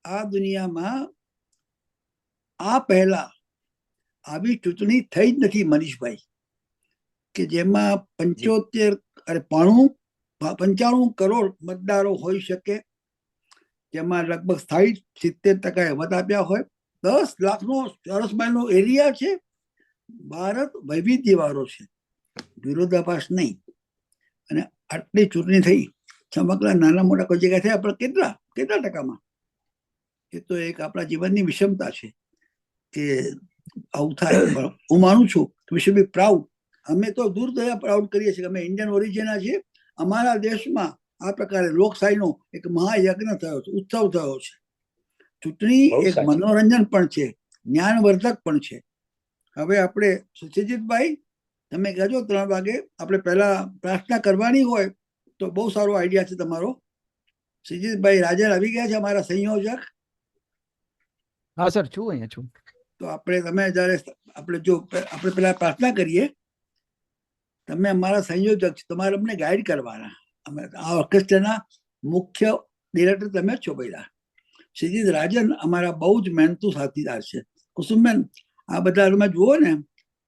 આ દુનિયામાં આ પહેલા આવી ચૂંટણી થઈ જ નથી મનીષભાઈ, કે જેમાં 95 કરોડ મતદારો હોઈ શકે, જેમાં લગભગ 60-70% મત આપ્યા હોય. 10 લાખનો ચોરસમાઇલનો એરિયા છે. ભારત વૈવિધ્યવાળો છે, વિરોધાભાસ નહીં. અને આટલી ચૂંટણી થઈ, સમગ્ર નાના મોટા કોઈ જગ્યા થયા, પણ કેટલા ટકામાં? એ તો એક આપણા જીવનની વિષમતા છે કે આવું થાય. હું માનું છું વી શુડ બી પ્રાઉડ. અમે તો દૂર દયા પ્રાઉડ કરીએ છીએ. અમે ઇન્ડિયન ઓરિજિનના છીએ. અમારા દેશમાં આ પ્રકારે લોકશાહીનો એક મહાયજ્ઞ થયો છે, ઉત્સવ થયો છે. ચૂંટણી એક મનોરંજન પણ છે, જ્ઞાનવર્ધક પણ છે. હવે આપણે સુશીલજીતભાઈ, તમે કહેજો 3 વાગે આપણે પહેલા પ્રાર્થના કરવાની હોય તો બહુ સારો આઈડિયા છે તમારો. સુશીલજીતભાઈ રાજન આવી ગયા છે, અમારા સંયોજક. હા સર, છું અહીંયા છું. તો તમે જયારે આપણે પેલા પ્રાર્થના કરીએ, તમે અમારા સંયોજક છો, તમારે અમને ગાઈડ કરવાના. અમે આ ઓર્કેસ્ટ્રાના મુખ્ય ડિરેક્ટર તમે જ છો પહેલા. શ્રીજીત રાજન અમારા બહુ જ મહેનતુ સાથીદાર છે. કુસુમબેન, આ બધા તમે જુઓ ને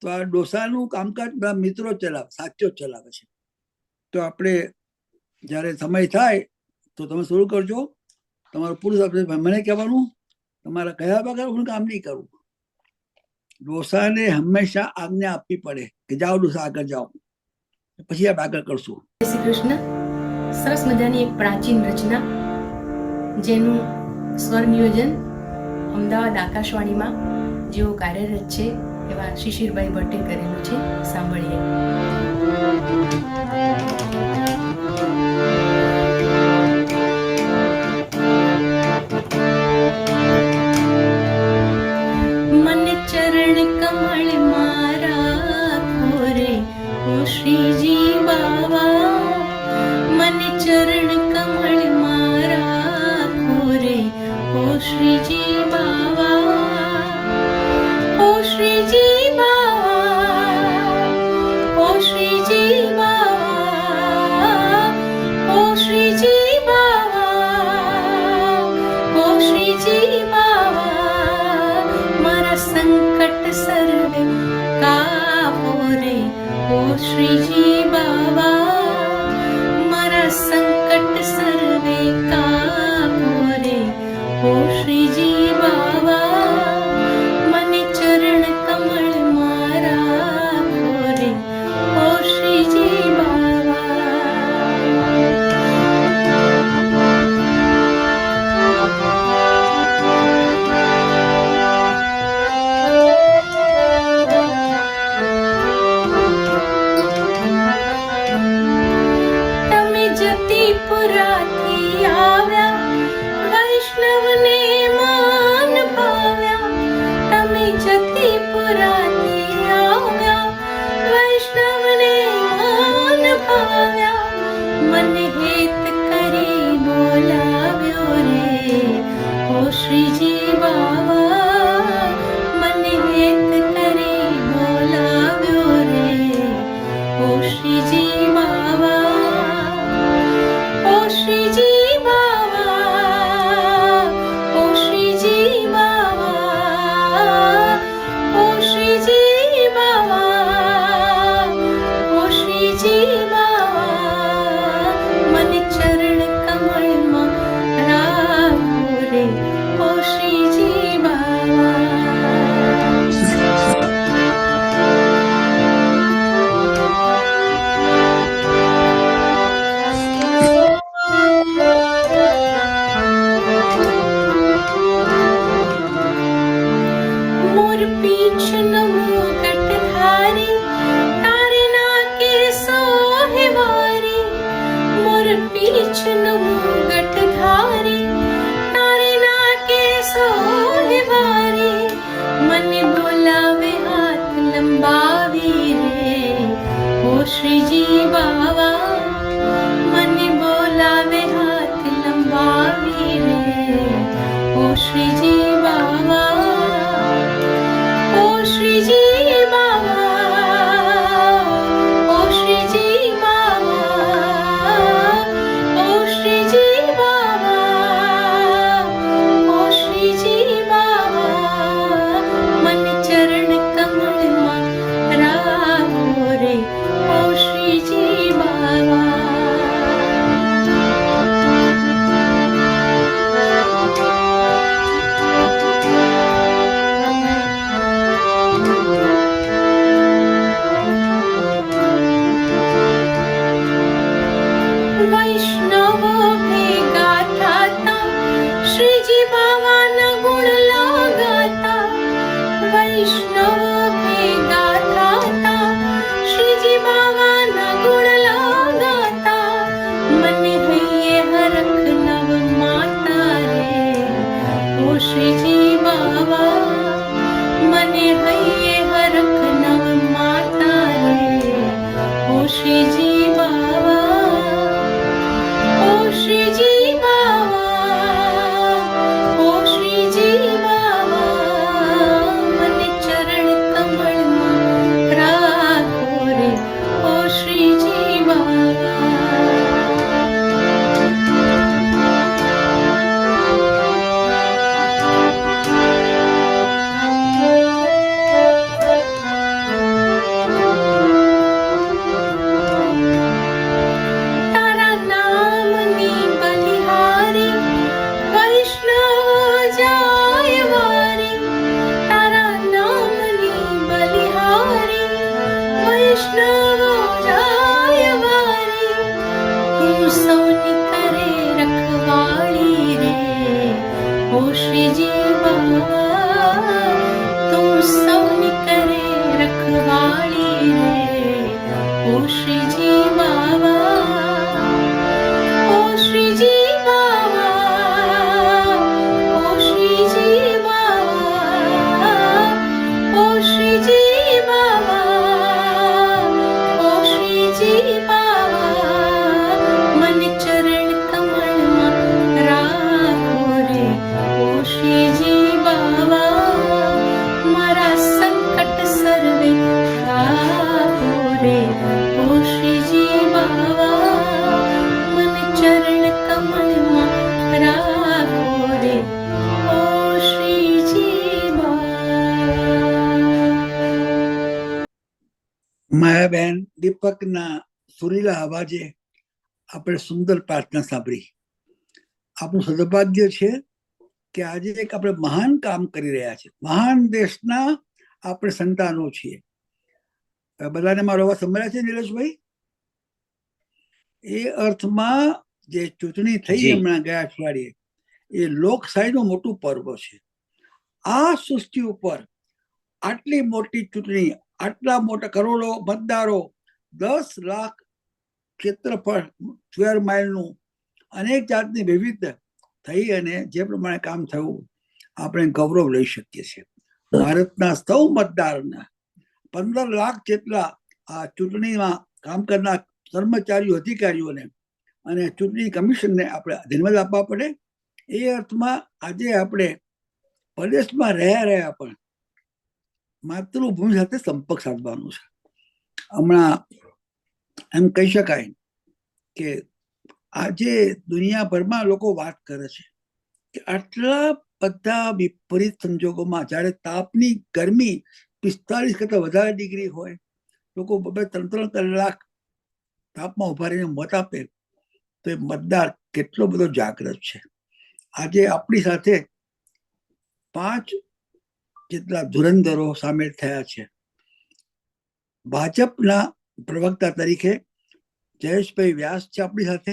તો આ ડોસાનું કામકાજ બધા મિત્રો સાથીઓ ચલાવે છે. તો આપણે જયારે સમય થાય તો તમે શરૂ કરજો. તમારું પૂરું મને કહેવાનું, તમારા કયા વગર હું કામ નહીં કરું. ડોસાને હંમેશા આજ્ઞા આપવી પડે કે જાઓ ડોસા, આગળ જાઓ, પછી આપણે આગળ કરશું. જય શ્રી કૃષ્ણ. સરસ મજાની એક પ્રાચીન રચના, જેનું સ્વર નિયોજન અમદાવાદ આકાશવાણીમાં જેઓ કાર્યરત છે એવા શિશિરભાઈ ભટ્ટે કરેલું છે. સાંભળીએ. મને ચરણ કમળ મારા ખોરે ઓ શ્રીજી બાવા, મને ચરણ કમળ મારા ખોરે ઓ શ્રીજી બાવા, ઓ શ્રીજી બાવા, ઓ શ્રીજી બાવા, ઓ શ્રીજી બાવા, ઓ શ્રીજી બાવા, મારા સંકટ સર્વે કાપો રે ઓ શ્રીજી બાવા, મારા સંકટ સર્વે કાપો રે ઓ શ્રીજી બાવા, મને ચરણ કમળ મારા ખોરે ઓ શ્રીજી બાવા. તમે જતીપુરાથી આવ્યા, વૈષ્ણવને માન પાવ્યા. તમે જતીપુરાથી આવ્યા, વૈષ્ણવને માન પાવ્યા. મને હેત કરી બોલાવ્યો રે ઓ શ્રીજી બાવા, મને હેત કરી બોલાવ્યો રે ઓ શ્રીજી બાવા, ઓ શ્રીજી બાવા, ઓ શ્રીજી બાવા, ઓ શ્રીજી બાવા, ઓ શ્રીજી બાવા, મને ચરણ કમળમાં રાખો રે ઓ શ્રીજી બાવા. મોર પીછનો મુકટ ધારી, તારે નાકે સોહે વારી. મોર પીછનો મુકટ ધારી, તારે નાકે સોહે વારી. મને બોલાવે હાથ લંબાવી રે ઓ શ્રીજી બાવા, મને બોલાવે હાથ લંબાવી રે ઓ શ્રીજી બાવા, ઓ શ્રીજી બાવા, ઓ શ્રીજી બાવા, ઓ શ્રીજી બાવા, ઓ વૈષ્ણવો ભેગા થાતા શ્રીજી બાવાના ગુણ લગાતા વૈષ્ણવો ભેગા થાતા શ્રીજી બાવાના ગુણ લગાતા મને હૈયે હરખ નવ માતા રે ઓ શ્રીજી બાવા મને હૈયે હરખ નવ માતા રે ઓ શ્રીજી બાવા ઓ શ્રીજી બાવા ઓ શ્રીજી બાવા મને ચરણ કમળમાં રાખો રે ઓ શ્રીજી બાવા તારા નામની બલિહારી વૈષ્ણવ જાય વારી તારા નામની બલિહારી વૈષ્ણવ જાય વારી હું સૌની કરે રખવાળી રે ઓ શ્રીજી બાવા તું સૌની કરે રખવાળી રે ઓ શ્રીજી બાવા ઓ શ્રીજી બાવા ઓ શ્રીજી બાવા ઓ શ્રીજી બાવા ઓ શ્રીજી બાવા મને ચરણ કમળમાં રાખો રે ઓ શ્રીજી બાવા મારા સંકટ સર્વે કાપો રે ઓ શ્રીજી બાવા મને ચરણ કમળમાં રાખો રે ઓ શ્રીજી બાવા માયાબેન દીપકના સુરીલા અવાજે આપણે સુંદર પ્રાર્થના સાંભળી. આપણું સદભાગ્ય છે કે આજે એક આપણે મહાન કામ કરી રહ્યા છે. મહાન દેશના આપણે સંતાનો છીએ. બધાને મારો અવાજ સંભળાય છે નીરજભાઈ? એ અર્થમાં જે ચૂંટણી થઈ હમણાં ગયા અઠવાડિયે એ લોકશાહીનું મોટું પર્વ છે. આ સૃષ્ટિ ઉપર આટલી મોટી ચૂંટણી, આટલા મોટા કરોડો મતદારો, 10 લાખ ક્ષેત્રફળ સ્ક્વેર માઇલનું અનેક જાતની વિવિધ થઈ અને જે પ્રમાણે કામ થયું આપણે ગૌરવ લઈ શકીએ છીએ. ભારતના સૌ મતદારના 15 લાખ જેટલા આ ચૂંટણીમાં કામ કરનાર કર્મચારીઓ, અધિકારીઓને અને ચૂંટણી કમિશનને આપણે ધન્યવાદ આપવા પડે. એ અર્થમાં આજે આપણે પ્રદેશમાં રહ્યા પણ માતૃભૂમિ સાથે સંપર્ક સાધવાનો છે. હમણાં એમ કહી શકાય કે આજે દુનિયાભરમાં લોકો વાત કરે છે કે આટલા બધા વિપરીત સંજોગોમાં જ્યારે તાપની ગરમી 45 કરતા વધારે ડિગ્રી હોય, લોકો 2-3 કલાક તાપમાં ઉભા રહીને મત આપે તો એ મતદાર કેટલો બધો જાગૃત છે. આજે આપણી સાથે 5 જેટલા ધુરંધરો સામેલ થયા છે. ભાજપના પ્રવક્તા તરીકે જયેશભાઈ વ્યાસ છે આપણી સાથે,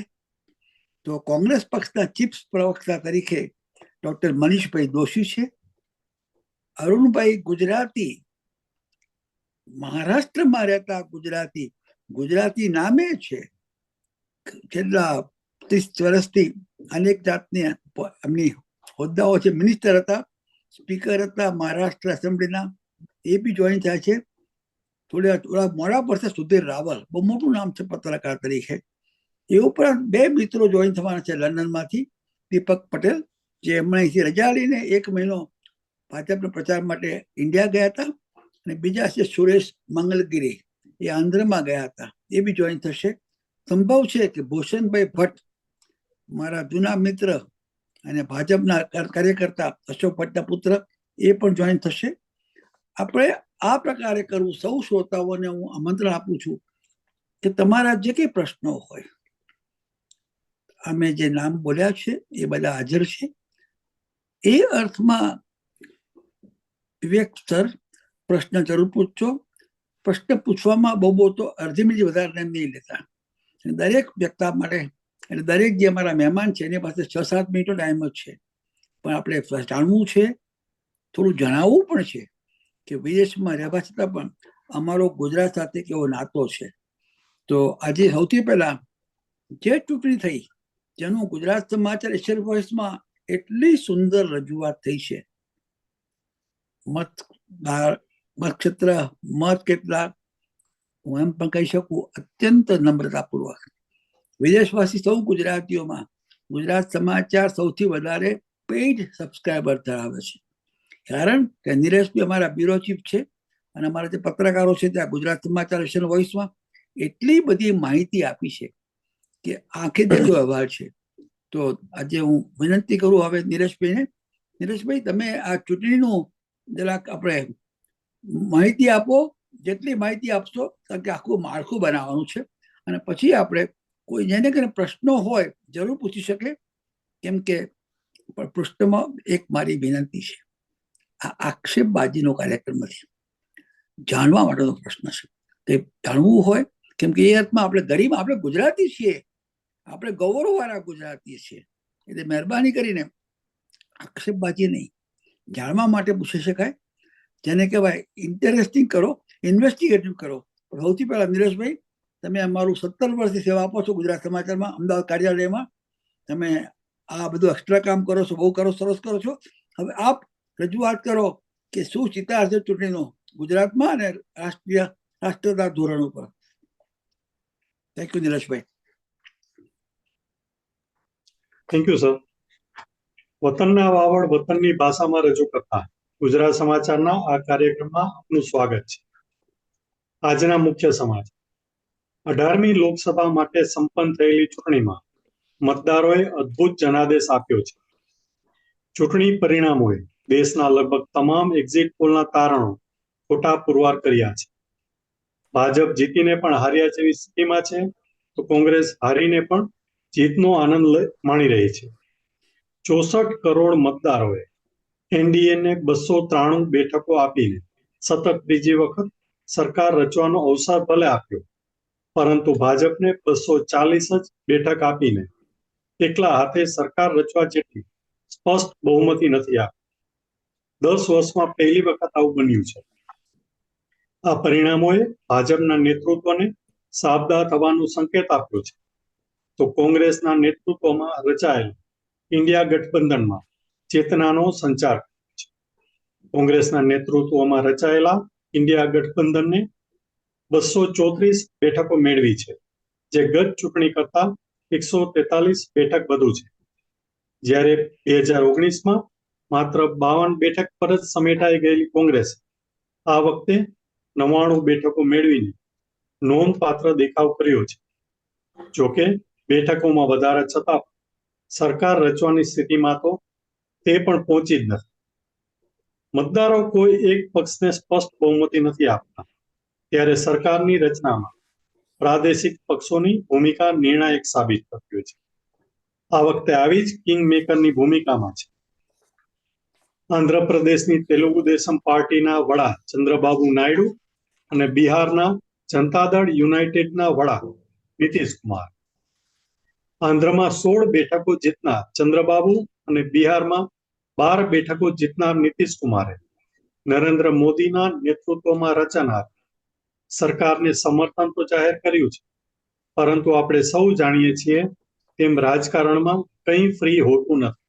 તો કોંગ્રેસ પક્ષના ચીફ પ્રવક્તા તરીકે ડોક્ટર મનીષભાઈ દોશી છે, અરુણભાઈ ગુજરાતી, મહારાષ્ટ્રમાં રહેતા ગુજરાતી નામે છે, છેલ્લા 30 વર્ષથી અનેક જાતની એમની હોદ્દાઓ છે, મિનિસ્ટર હતા, સ્પીકર હતા મહારાષ્ટ્ર એસેમ્બલીના, એ બી જોઈન થયા છે. થોડા મોડા પડશે સુધીર રાવલ, બહુ મોટું નામ છે પત્રકાર તરીકે. એ ઉપરાંત 2 મિત્રો જોઈન થવાના છે લંડનમાંથી, દીપક પટેલ જે હમણાં અહીંથી રજા લઈને 1 મહિનો ભાજપના પ્રચાર માટે ઇન્ડિયા ગયા હતા, અને બીજા છે સુરેશ મંગલગીરી, એ આંધ્રમાં ગયા હતા, એ બી જોઈન થશે. સંભવ છે કે ભૂષણભાઈ ભટ્ટ, મારા જૂના મિત્ર અને ભાજપના કાર્યકર્તા અશોક ભટ્ટના પુત્ર, એ પણ જોઈન થશે. આપણે આ પ્રકારે કરવું. સૌ શ્રોતાઓને હું આમંત્રણ આપું છું કે તમારા જે કંઈ પ્રશ્નો હોય, અમે જે નામ બોલ્યા છે એ બધા હાજર છે. એ અર્થમાં વિવેક સર પ્રશ્ન જરૂર પૂછજો. પ્રશ્ન પૂછવામાં બહુ તો અડધી મિનિટ વધારે નહીં લેતા. દરેક વ્યક્તિ માટે એટલે દરેક જે અમારા મહેમાન છે એની પાસે 6-7 મિનિટનો ટાઈમ જ છે, પણ આપણે જાણવું છે, થોડું જણાવવું પણ છે કે વિદેશમાં રહેવા છતાં પણ અમારો ગુજરાત સાથે કેવો નાતો છે. તો આજે સૌથી પહેલા જે ચૂંટણી થઈ જેનું ગુજરાત સમાચાર એશિયન વોઇસમાં એટલી સુંદર રજૂઆત થઈ છે, મતક્ષેત્ર મત કેટલા, હું એમ પણ કહી શકું અત્યંત નમ્રતાપૂર્વક વિદેશવાસી સૌ ગુજરાતીઓમાં ગુજરાત સમાચાર સૌથી વધારે પેઇડ સબસ્ક્રાઈબર ધરાવે છે. કારણ કે નિલેશભાઈ અમારા બ્યુરો ચીફ છે અને અમારા જે પત્રકારો છે ત્યાં ગુજરાત સમાચાર એશિયન વોઇસમાં એટલી બધી માહિતી આપી છે કે આંખે દેખ્યો અહેવાલ છે. તો આજે હું વિનંતી કરું હવે નિલેશભાઈને, નિલેશભાઈ તમે આ ચૂંટણીનું જરાક આપણે માહિતી આપો, જેટલી માહિતી આપશો કારણ કે આખું માળખું બનાવવાનું છે અને પછી આપણે કોઈ જેને કરીને પ્રશ્નો હોય જરૂર પૂછી શકે. કેમ કે પૃષ્ઠમાં એક મારી વિનંતી છે, આ આક્ષેપબાજીનો કાર્યક્રમ નથી, જાણવા માટેનો પ્રશ્ન છે. તે જાણવું હોય, કેમ કે એ અર્થમાં આપણે ગરીબ, આપણે ગુજરાતી છીએ, આપણે ગૌરવવાળા ગુજરાતી છીએ, એટલે મહેરબાની કરીને આક્ષેપબાજી નહીં, જાણવા માટે પૂછી શકાય, જેને કહેવાય ઇન્ટરેસ્ટિંગ કરો, ઇન્વેસ્ટિગેટિવ કરો. સૌથી પહેલા નિલેશભાઈ, તમે અમારું 17 વર્ષથી સેવા આપો છો ગુજરાત સમાચારમાં, અમદાવાદ કાર્યાલયમાં. તમે આ બધું એક્સ્ટ્રા કામ કરો છો, બહુ કરો, સરસ કરો છો. હવે આપ રજૂઆત કરો કે શું ચિતાર છે ચૂંટણીનો ગુજરાતમાં અને રાષ્ટ્રના ધોરણ ઉપર. થેન્ક યુ નિલેશભાઈ. Thank you sir. વતનના વાવડ વતનની ભાષામાં રજૂ કરતા ગુજરાત સમાચારના આ કાર્યક્રમમાં આપનું સ્વાગત છે. આજના મુખ્ય સમાચાર. 18મી લોકસભા માટે સંપન્ન થયેલી ચૂંટણીમાં મતદારોએ અદ્ભુત જનાદેશ આપ્યો છે. ચૂંટણી પરિણામોએ દેશના લગભગ તમામ એક્ઝિટ પોલના તારણો ખોટા પુરવાર કર્યા છે. ભાજપ જીતીને પણ હાર્યા જેવી સ્થિતિમાં છે, તો કોંગ્રેસ હારીને પણ જીતનો આનંદ માણી રહી છે. 64 કરોડ મતદારોએ એનડીએને 293 બેઠકો આપીને સતત બીજી વખત સરકાર રચવાનો અવસર ભલે આપ્યો, પરંતુ ભાજપને 240 જ બેઠક આપીને એકલા હાથે સરકાર રચવા જેટલી સ્પષ્ટ બહુમતી નથી આપી. 10 વર્ષમાં પહેલી વખત આવું બન્યું છે. આ પરિણામોએ ભાજપના નેતૃત્વને સાબદા થવાનો સંકેત આપ્યો છે, તો કોંગ્રેસના નેતૃત્વમાં રચાયેલ ઇન્ડિયા ગઠબંધનમાં ચેતનાનો સંચાર કર્યો છે. કોંગ્રેસના નેતૃત્વમાં રચાયેલા ઇન્ડિયા ગઠબંધનને 234 બેઠકો મેળવી છે, જે ગત ચૂંટણી કરતા 143 બેઠક વધુ છે. જ્યારે 2019માં માત્ર 52 બેઠક પર જ સમેટાઈ ગયેલી કોંગ્રેસે આ વખતે 99 બેઠકો મેળવીને નોંધપાત્ર દેખાવ કર્યો છે. જોકે બેઠકોમાં વધારા છતાં સરકાર રચવાની સ્થિતિમાં તો તે પણ પહોંચી જ નથી. મતદારો કોઈ એક પક્ષને સ્પષ્ટ બહુમતી નથી આપતા, ત્યારે સરકારની રચનામાં પ્રાદેશિક પક્ષોની ભૂમિકા નિર્ણાયક સાબિત થતી છે. આ વખતે આવી જ કિંગ મેકરની ભૂમિકામાં છે. આંધ્રપ્રદેશની તેલુગુ દેશમ પાર્ટીના વડા ચંદ્રબાબુ નાયડુ અને બિહારના જનતા દળ યુનાઇટેડના વડા નીતિશ કુમાર. આંધ્રમાં 16 બેઠકો જીતનાર ચંદ્રબાબુ અને બિહારમાં 12 બેઠકો જીતનાર નીતિશ કુમારે નરેન્દ્ર મોદીના નેતૃત્વમાં રચાનાર સરકારને સમર્થન તો જાહેર કર્યું છે, પરંતુ આપણે સૌ જાણીએ છીએ તેમ રાજકારણમાં કંઈ ફ્રી હોતું નથી.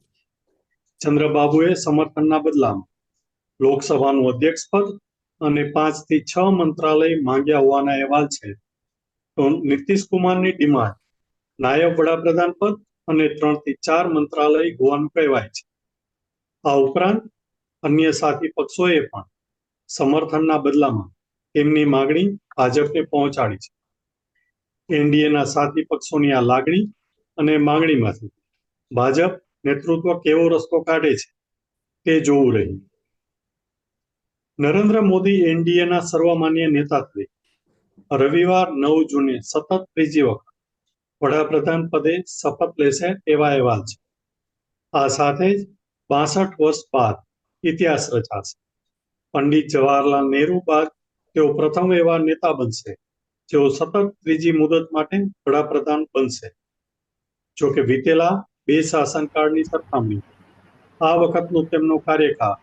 ચંદ્રબાબુએ સમર્થનના બદલામાં લોકસભાનું અધ્યક્ષ પદ અને 5 થી 6 મંત્રાલય માંગ્યા હોવાના અહેવાલ છે, તો નીતિશ કુમારની ડિમાન્ડ નાયબ વડાપ્રધાન પદ અને 3 થી 4 મંત્રાલય હોવાનું કહેવાય છે. આ ઉપરાંત અન્ય સાથી પક્ષોએ પણ સમર્થનના બદલામાં તેમની માગણી ભાજપને પહોંચાડી છે. એનડીએના સાથી પક્ષોની આ લાગણી અને માંગણીમાંથી ભાજપ નેતૃત્વ કેવો રસ્તો કાઢે છે તે જોવું રહ્યું. નરેન્દ્ર મોદી એનડીએના સર્વમાન્ય નેતા તરીકે રવિવાર 9 જૂને સતત ત્રીજી વખત વડાપ્રધાન પદે શપથ લેશે તેવા અહેવાલ છે. આ સાથે જ 62 વર્ષ બાદ ઇતિહાસ રચાશે. પંડિત જવાહરલાલ નહેરુ બાદ તેઓ પ્રથમ એવા નેતા બનશે જેઓ સતત ત્રીજી મુદત માટે વડાપ્રધાન બનશે. જો કે વીતેલા 2 શાસનકાળની સરખામણી આ વખતનો તેમનો કાર્યકાળ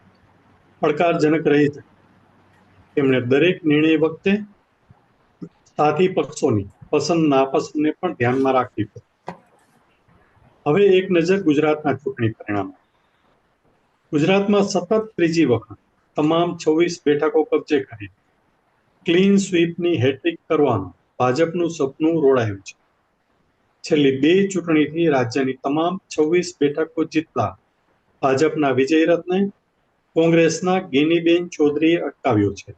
પડકારજનક રહી છે. તેમણે દરેક નિર્ણય વખતે સાથી પક્ષોની પસંદ નાપસંદને પણ ધ્યાનમાં રાખવી પડી. હવે એક નજર ગુજરાતના ચૂંટણી પરિણામો. ગુજરાતમાં સતત ત્રીજી વખત તમામ 26 બેઠકો કબજે કરી ક્લીન સ્વીપની હેટ્રિક કરવાનું ભાજપનું સપનું રોડાયું છે. છેલ્લી 2 ચૂંટણીથી રાજ્યની તમામ 26 બેઠકો જીતતા ભાજપના વિજય રથને કોંગ્રેસના ગેનીબેન ચૌધરીએ અટકાવ્યો છે.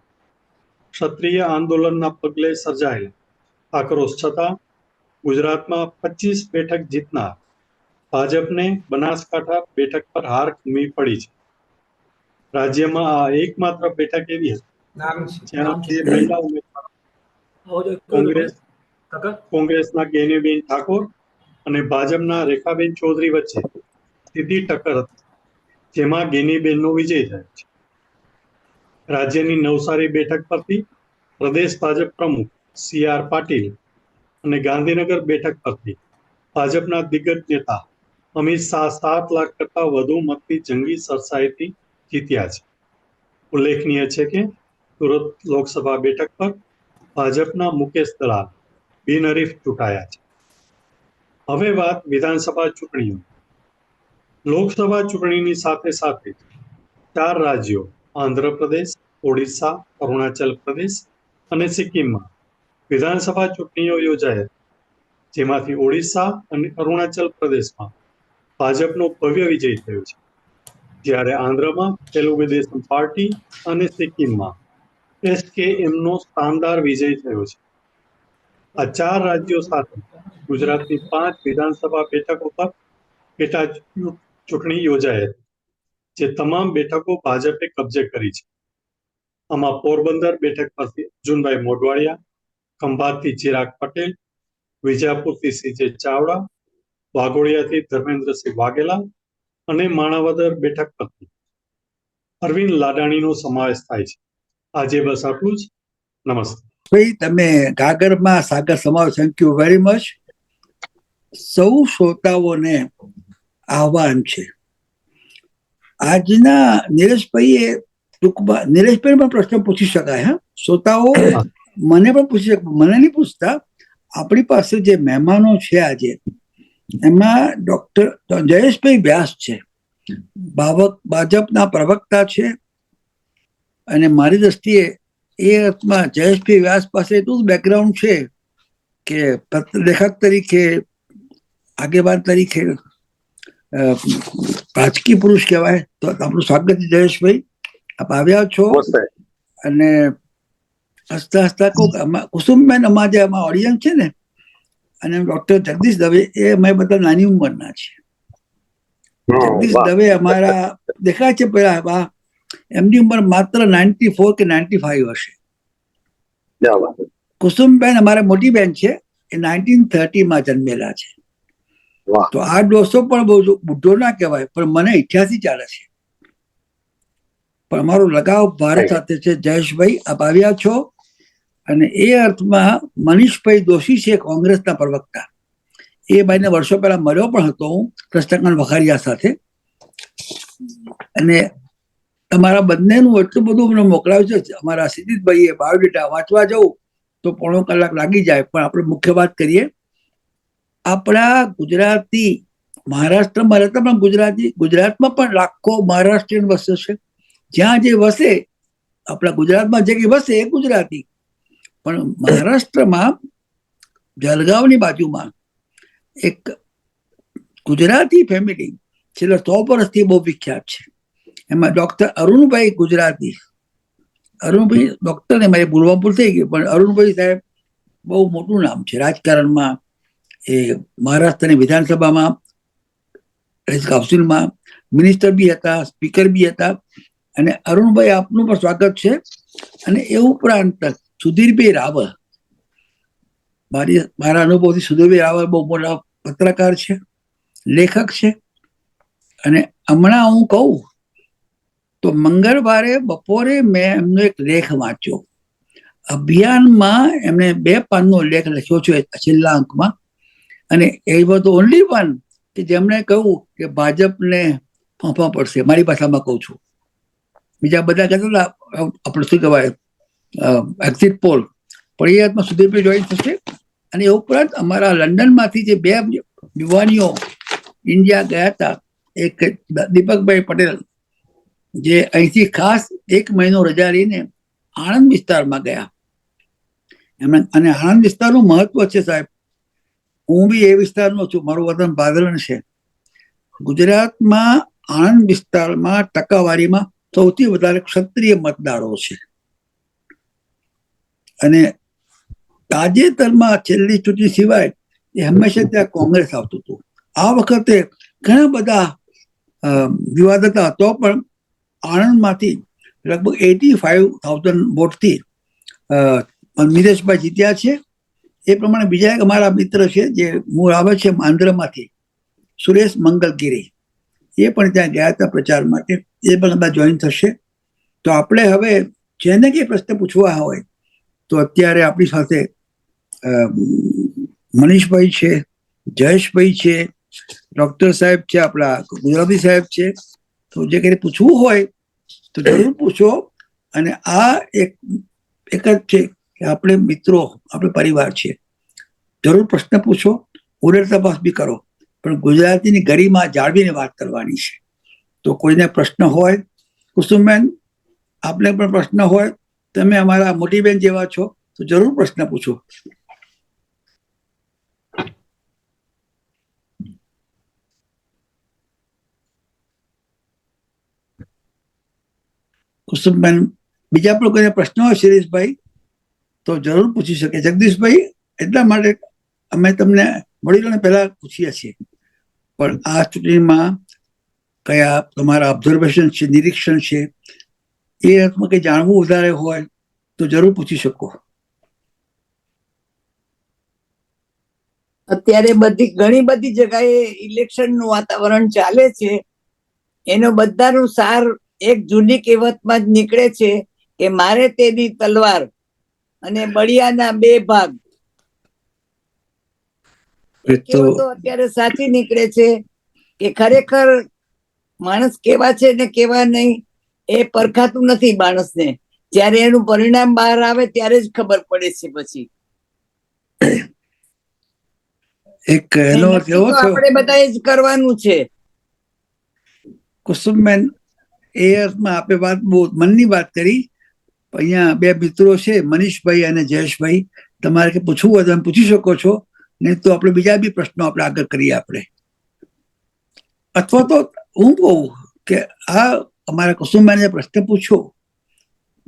ક્ષત્રિય આંદોલનના પગલે સર્જાયેલા આક્રોશ છતાં ગુજરાતમાં 25 બેઠક જીતનાર ભાજપને બનાસકાંઠા બેઠક પર હાર ખમવી પડી છે. રાજ્યમાં આ એકમાત્ર બેઠક એવી હતી જ્યાં 2 મહિલા ઉમેદવારો કોંગ્રેસના ગેનીબેન ઠાકોર અને ભાજપના રેખાબેન ચૌધરી વચ્ચે સીધી ટક્કર હતી, જેમાં ગેનીબેનનો વિજય થયો છે. રાજ્યની નવસારી બેઠક પરથી પ્રદેશ ભાજપ પ્રમુખ CR પાટીલ અને ગાંધીનગર બેઠક પરથી ભાજપના દિગ્ગજ નેતા અમિત શાહ 7 લાખ કરતા વધુ મતની જંગી સરસાઈથી જીત્યા છે. ઉલ્લેખનીય છે કે સુરત લોકસભા બેઠક પર ભાજપના મુકેશ દલાલ બિનહરીફ ચૂંટાયા છે. હવે વાત વિધાનસભા ચૂંટણીઓ. લોકસભા ચૂંટણીની સાથે સાથે 4 રાજ્યો આંધ્રપ્રદેશ, ઓડિશા, અરુણાચલ પ્રદેશ અને સિક્કિમમાં વિધાનસભા ચૂંટણીઓ યોજાઈ હતી, જેમાંથી ઓડિશા અને અરુણાચલ પ્રદેશમાં ભાજપનો ભવ્ય વિજય થયો છે, જ્યારે આંધ્રમાં તેલુગુ દેશમ પાર્ટી અને સિક્કિમમાં SKMનો શાનદાર વિજય થયો છે. આ 4 રાજ્યો સાથે ગુજરાતની 5 વિધાનસભા બેઠકો પર પેટા ચૂંટણી યોજાઈ હતી, જે તમામ બેઠકો ભાજપે કબજે કરી છે. આમાં પોરબંદર બેઠક પરથી અર્જુનભાઈ મોઢવાડિયા, ખંભાતથી ચિરાગ પટેલ, વિજાપુરથી CJ ચાવડા, વાઘોડિયાથી ધર્મેન્દ્રસિંહ વાઘેલા અને માણાવદર બેઠક પરથી અરવિંદ લાડાણીનો સમાવેશ થાય છે. આજે બસ આટલું જ. નમસ્તે. ભાઈ, તમે ગાગરમાં સાગર સમાવ. Thank you very much. સૌ શ્રોતાઓને આહવાન છે. આજના નીરજભાઈએ ટૂંકમાં નીરજભાઈ પણ પ્રશ્ન પૂછી શકાય. હા, શ્રોતાઓ મને પણ પૂછી શકે, મને નહીં પૂછતા. આપણી પાસે જે મહેમાનો છે આજે, એમાં ડોક્ટર જયેશભાઈ વ્યાસ છે, ભાજપના પ્રવક્તા છે. અને મારી દ્રષ્ટિએ એ અર્થમાં જયેશભાઈ વ્યાસ પાસે એટલું જ બેકગ્રાઉન્ડ છે કે લેખક તરીકે, આગેવાન તરીકે, રાજકીય પુરુષ કહેવાય. તો આપણું સ્વાગત છે જયેશભાઈ, આપ આવ્યા છો. અને હસતા હસતા કુસુમબેન અમારા જે ઓડિયન્સ છે ને, અને ડોક્ટર જગદીશ દવે, એ અમે બધા નાની ઉંમરના છે. જગદીશ દવે અમારા દેખાય છે પેલા, એમની ઉંમર માત્ર 94 કે 95 હશે. કુસુમબેન અમારા મોટી બેન છે, એ 1930 જન્મેલા છે. તો આ ડોસો પણ બહુ બુઢો ના કહેવાય, પણ મને 88 ચાલે છે. પણ અમારો લગાવ ભારત સાથે છે. જયેશભાઈ, આપ આવ્યા છો. અને એ અર્થમાં મનીષભાઈ દોશી છે, કોંગ્રેસના પ્રવક્તા. એ ભાઈને વર્ષો પહેલા મળ્યો પણ હતો હું કૃષ્ણકાંત વખારિયા સાથે. અને તમારા બંનેનું એટલું બધું મને મોકલાવ્યું છે. અમારા સિદ્ધિતભાઈએ બાયોડેટા વાંચવા જવું તો 1.5 કલાક લાગી જાય. પણ આપણે મુખ્ય વાત કરીએ. આપણા ગુજરાતી મહારાષ્ટ્રમાં રહેતા પણ ગુજરાતી, ગુજરાતમાં પણ લાખો મહારાષ્ટ્રીયન વસે છે. જ્યાં જે વસે, આપણા ગુજરાતમાં જે કંઈ વસે એ ગુજરાતી. પણ મહારાષ્ટ્રમાં જલગાંવની બાજુમાં એક ગુજરાતી ફેમિલી છેલ્લા 100 વર્ષથી બહુ વિખ્યાત છે. એમાં ડોક્ટર અરુણભાઈ ગુજરાતી, અરુણભાઈ ડોક્ટર ને મારી ભૂલવા ભૂલ થઈ ગઈ, પણ અરુણભાઈ સાહેબ બહુ મોટું નામ છે રાજકારણમાં. એ મહારાષ્ટ્રની વિધાનસભામાં, કાઉન્સિલમાં મિનિસ્ટર બી હતા, સ્પીકર બી હતા. અને અરુણભાઈ, આપનું પણ સ્વાગત છે. અને એ ઉપરાંત સુધીરભાઈ રાવલ, મારા અનુભવથી સુધીરભાઈ રાવલ બહુ મોટા પત્રકાર છે, લેખક છે. અને હમણાં હું કહું તો મંગળવારે બપોરે મેં એમનો એક લેખ વાંચ્યો. અભિયાનમાં એમણે 2 પાનનો લેખ લખ્યો છે છેલ્લા અંકમાં. અને એ વોઝ ધ ઓનલી વન કે જેમણે કહ્યું કે ભાજપને ફાંફા પડશે, મારી ભાષામાં કહું છું. બીજા બધા કહેતા હતા આપણે શું કહેવાય એક્ઝિટ પોલ, પણ એ વાતમાં સુધીરભાઈ જોઈન થશે. અને એ ઉપરાંત અમારા લંડનમાંથી જે 2 યુવાનીઓ ઇન્ડિયા ગયા હતા, એક દીપકભાઈ પટેલ જે અહીંથી ખાસ 1 મહિનો રજા લઈને આણંદ વિસ્તારમાં ગયા. એમણે, અને આણંદ વિસ્તારનું મહત્વ છે સાહેબ, હું બી એ વિસ્તારનો છું, મારું વતન ભાદરણ છે. ગુજરાતમાં આણંદ વિસ્તારમાં ટકાવારીમાં સૌથી વધારે ક્ષત્રિય મતદારો છે. અને તાજેતરમાં છેલ્લી ચૂંટણી સિવાય એ હંમેશા ત્યાં કોંગ્રેસ આવતું હતું. આ વખતે ઘણા બધા વિવાદ હતા, તો પણ આણંદમાંથી લગભગ 85,000 વોટથી નિલેશભાઈ જીત્યા છે. એ પ્રમાણે બીજા એક અમારા મિત્ર છે જે મૂળ આવે છે આંધ્રમાંથી, સુરેશ મંગલગીરી, એ પણ ત્યાં ગયા હતા પ્રચાર માટે. એ પણ બધા જોઈન થશે. તો આપણે હવે જેને કંઈ પ્રશ્ન પૂછવા હોય તો અત્યારે આપણી સાથે મનીષભાઈ છે, જયેશભાઈ છે, ડોક્ટર સાહેબ છે, આપણા ગુજરાતી સાહેબ છે. તો જે કંઈ પૂછવું હોય તો જરૂર પૂછો. અને આ એક જ છે કે આપણે મિત્રો, આપણે પરિવાર છે. જરૂર પ્રશ્ન પૂછો, ઉડર તપાસ બી કરો, પણ ગુજરાતીની ગરિમા જાળવીને વાત કરવાની છે. તો કોઈને પ્રશ્ન હોય, કુસુમબેન આપને પણ પ્રશ્ન હોય, તમે અમારા મોટી બેન જેવા છો તો જરૂર પ્રશ્ન પૂછો. કુસુમબેન, બીજા પણ કોઈને પ્રશ્ન હોય શિરીષભાઈ તો જરૂર પૂછી શકે. જગદીશભાઈ, એટલા માટે અમે તમને વડીલોને પહેલા પૂછીએ છીએ, પણ આ ચૂંટણીમાં કયા તમારા ઓબ્ઝર્વેશન છે, નિરીક્ષણ છે, એ અર્થમાં કંઈ જાણવું વધારે હોય તો જરૂર પૂછી શકો. અત્યારે ઘણી બધી જગ્યાએ ઇલેક્શનનું વાતાવરણ ચાલે છે. એનો બધાનું સાર એક જૂની કહેવતમાં જ નીકળે છે કે મારે તેની તલવાર અને બળિયાના 2 ભાગ. કહેવતો અત્યારે સાચી નીકળે છે કે ખરેખર માણસ કેવા છે ને કેવા નહીં એ પરખાતું નથી માણસને. જ્યારે એનું પરિણામ બહાર આવે ત્યારે જ ખબર પડે છે. પછી એક એનો અર્થ એવો થયો, આપણે બધાએ જ કરવાનું છે. કુસુમબેન, એ અર્થમાં આપણે વાત બહુ મનની વાત કરી. અહીંયા 2 મિત્રો છે, મનીષભાઈ અને જયેશભાઈ. તમારે કે પૂછવું હોય તમે પૂછી શકો છો, નહીં તો આપણે બીજા બી પ્રશ્નો આપણે આગળ કરીએ. આપણે અથવા તો હું કહું કે આ અમારા કુસુમબેને પ્રશ્ન પૂછ્યો,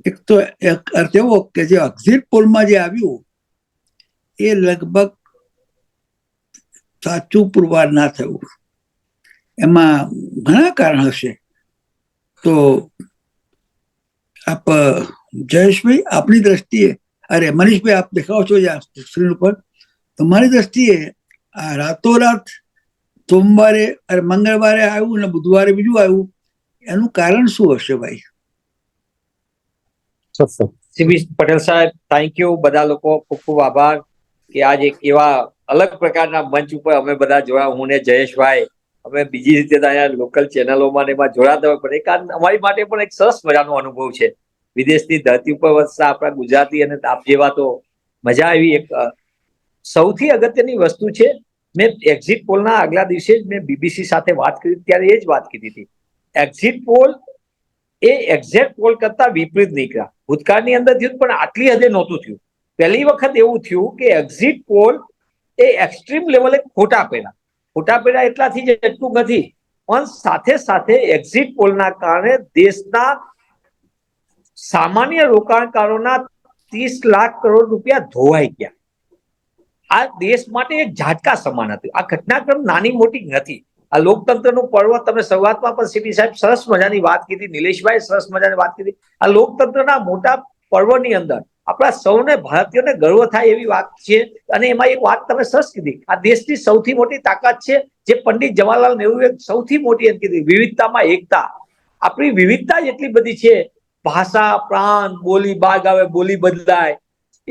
એક તો એક અર્થ એવો કે જે એક્ઝિટ પોલમાં જે આવ્યું એ લગભગ સાચું પુરવાર ના થયું. એમાં ઘણા કારણ હશે. તો આપ જયેશભાઈ, આપની દ્રષ્ટિએ, અરે મનીષભાઈ આપ દેખાવ છો સ્ક્રીન ઉપર, તમારી દ્રષ્ટિએ આ રાતોરાત સોમવારે અરે મંગળવારે આવ્યું ને બુધવારે બીજું આવ્યું, એનું કારણ શું હશે ભાઈ? સીબી પટેલ સાહેબ, થેન્ક યુ. બધા લોકો ખૂબ ખૂબ આભાર કે આજ એક એવા અલગ પ્રકારના મંચ ઉપર અમે બધા જોયા. હું ને જયેશભાઈ, અમે બીજી રીતે અહીંયા લોકલ ચેનલોમાં ને એમાં જોડાતા હોય, પણ એક અમારી માટે પણ એક સરસ મજાનો અનુભવ છે. વિદેશની ધરતી ઉપર વસતા આપણા ગુજરાતી અને આપ જેવા, તો મજા આવી. એક સૌથી અગત્યની વસ્તુ છે, મેં એક્ઝિટ પોલના આગલા દિવસે જ મેં બીબીસી સાથે વાત કરી, ત્યારે એ જ વાત કીધી હતી. એક્ઝિટ પોલ એ એક્ઝેક્ટ પોલ કરતા વિપરીત નીકળ્યા. ભૂતકાળની અંદર થયું પણ આટલી હદે નહોતું થયું. પહેલી વખત એવું થયું કે એક્ઝિટ પોલ એ એક્સ્ટ્રીમ લેવલે ખોટા પડ્યા એટલાથી જ એટલું નથી, પણ સાથે સાથે એક્ઝિટ પોલના કારણે દેશના સામાન્ય રોકાણકારોના 30 લાખ કરોડ રૂપિયા ધોવાઈ ગયા. આ દેશ માટે એક ઝાટકા સમાન હતું. આ ઘટનાક્રમ નાની મોટી નથી. આ લોકતંત્રનું પર્વ, તમે શરૂઆતમાં પણ સીપી સાહેબ સરસ મજાની વાત કીધી, નિલેશભાઈ સરસ મજાની વાત કીધી. આ લોકતંત્રના મોટા પર્વની અંદર આપણા સૌને ભારતીયોને ગર્વ થાય એવી વાત છે. અને એમાં એક વાત તમે સરસ કીધી, આ દેશની સૌથી મોટી તાકાત છે જે પંડિત જવાહરલાલ નહેરુએ સૌથી મોટી એમ કીધી, વિવિધતામાં એકતા. આપણી વિવિધતા એટલી બધી છે, ભાષા, પ્રાંત, બોલી, બાગ આવે બોલી બદલાય,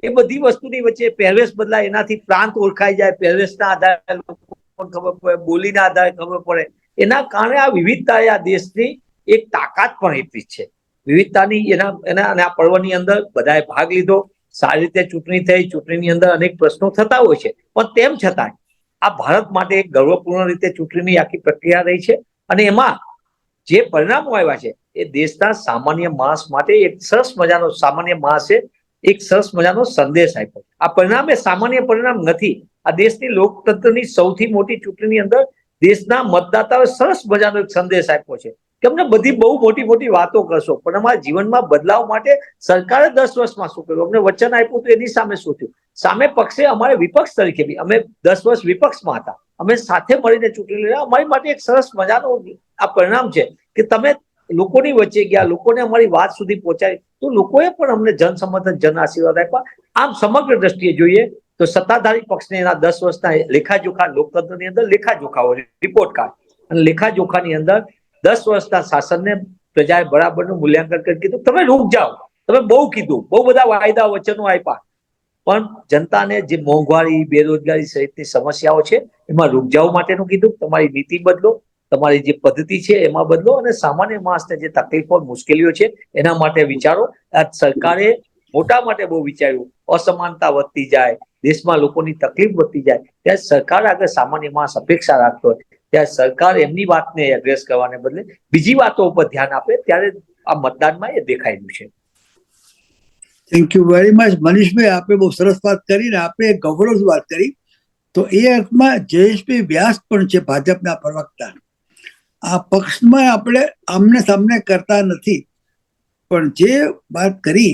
એ બધી વસ્તુની વચ્ચે પહેરવેશ બદલાય, એનાથી પ્રાંત ઓળખાઈ જાય, પહેરવેશના આધારે લોકોને ખબર પડે, બોલીના આધારે ખબર પડે. એના કારણે આ વિવિધતા આ દેશની એક તાકાત પણ એટલી જ છે. વિવિધતાની એના અને આ પર્વની અંદર બધાએ ભાગ લીધો. સારી રીતે ચૂંટણી થઈ, ચૂંટણીની અંદર અનેક પ્રશ્નો થતા હોય છે, પણ તેમ છતાં આ ભારત માટે એક ગૌરવપૂર્ણ રીતે ચૂંટણીની આખી પ્રક્રિયા રહી છે. અને એમાં જે પરિણામો આવ્યા છે એ દેશના સામાન્ય માણસ માટે એક સરસ મજાનો, સામાન્ય માણસે એક સરસ મજાનો સંદેશ આપ્યો. આ પરિણામ એ સામાન્ય પરિણામ નથી. આ દેશની લોકતંત્રની સૌથી મોટી ચૂંટણીની અંદર દેશના મતદાતાઓએ સરસ મજાનો એક સંદેશ આપ્યો છે કે અમને બધી બહુ મોટી મોટી વાતો કરશો, પણ અમારા જીવનમાં બદલાવ માટે સરકારે 10 વર્ષમાં શું કર્યું, અમને વચન આપ્યું તો એની સામે શું થયું. સામે પક્ષે અમારે વિપક્ષ તરીકે બી, અમે 10 વર્ષ વિપક્ષમાં હતા, અમે સાથે મળીને ચૂંટણી લડ્યા. અમારી માટે એક સરસ મજાનું આ પરિણામ છે કે તમે લોકોની વચ્ચે ગયા, લોકોને અમારી વાત સુધી પહોંચાડી, તો લોકોએ પણ અમને જન સમર્થન, જન આશીર્વાદ આપ્યા. આમ સમગ્ર દ્રષ્ટિએ જોઈએ તો સત્તાધારી પક્ષને એના 10 વર્ષના લેખાજોખા, લોકતંત્રની અંદર લેખાજોખા હોય, રિપોર્ટ કાર્ડ, અને લેખાજોખાની અંદર 10 વર્ષના શાસનને પ્રજાએ બરાબરનું મૂલ્યાંકન કરી કીધું તમે રૂક જાઓ, તમે બહુ કીધું, બહુ બધા વાયદા વચનો આપ્યા, પણ જનતાને જે મોંઘવારી, બેરોજગારી સહિતની સમસ્યાઓ છે એમાં રૂક જાઓ માટેનું કીધું. તમારી નીતિ બદલો, તમારી જે પદ્ધતિ છે એમાં બદલો, અને સામાન્ય માણસને જે તકલીફો, મુશ્કેલીઓ છે એના માટે વિચારો. આ સરકારે મોટા માટે બહુ વિચાર્યું. અસમાનતા વધતી જાય, દેશમાં લોકોની તકલીફ વધતી જાય, ત્યારે સરકાર આગળ સામાન્ય માણસ અપેક્ષા રાખતો હોય, ત્યારે સરકાર એમની વાતને એડ્રેસ કરવાને બદલે બીજી વાતો ઉપર ધ્યાન આપે, ત્યારે આ મતદાનમાં એ દેખાયેલું છે. થેન્ક યુ વેરી મચ મનીષભાઈ, આપે બહુ સરસ વાત કરી ને આપે ગૌરવ વાત કરી. તો એ અર્થમાં જયેશભાઈ વ્યાસ પણ છે ભાજપના પ્રવક્તા. આ પક્ષમાં આપણે આમને સામને કરતા નથી, પણ જે વાત કરી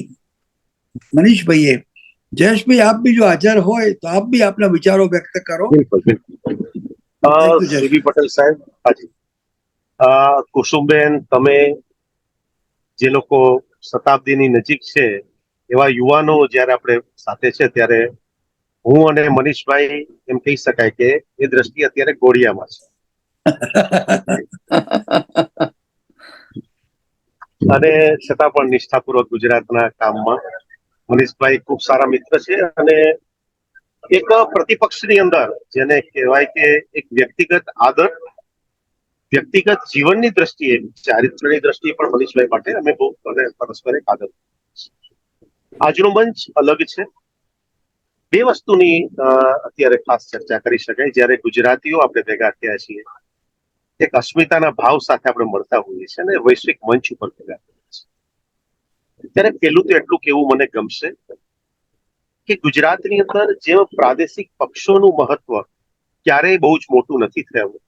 મનીષભાઈએ, જયેશભાઈ આપ બી જો હાજર હોય તો આપ બી આપના વિચારો વ્યક્ત કરો. બિલકુલ બિલકુલ. સીબી પટેલ સાહેબ, હાજી. કુસુમબેન, તમે જે લોકો શતાબ્દીની નજીક છે એવા યુવાનો જ્યારે આપણે સાથે છે, ત્યારે હું અને મનીષભાઈ એમ કહી શકાય કે એ દ્રષ્ટિએ અત્યારે ઘોડિયામાં છે. અને છતાં પણ નિષ્ઠાપૂર્વક ગુજરાતના કામમાં મનીષભાઈ ખૂબ સારા મિત્ર છે. અને એક પ્રતિપક્ષની અંદર જેને કહેવાય કે એક વ્યક્તિગત આદર, વ્યક્તિગત જીવનની દ્રષ્ટિએ, ચારિત્રની દ્રષ્ટિએ પણ મનીષભાઈ માટે અમે બહુ પરસ્પર એક આદર. આજનો મંચ અલગ છે. બે વસ્તુની અત્યારે ખાસ ચર્ચા કરી શકાય. જ્યારે ગુજરાતીઓ આપણે ભેગા થયા છીએ, એક અસ્મિતાના ભાવ સાથે આપણે મળતા હોઈએ છીએ અને વૈશ્વિક મંચ ઉપર ભેગા થયા છીએ, ત્યારે પેલું તો એટલું કેવું મને ગમશે કે ગુજરાતની અંદર જે પ્રાદેશિક પક્ષોનું મહત્વ ક્યારેય બહુ જ મોટું નથી થયું.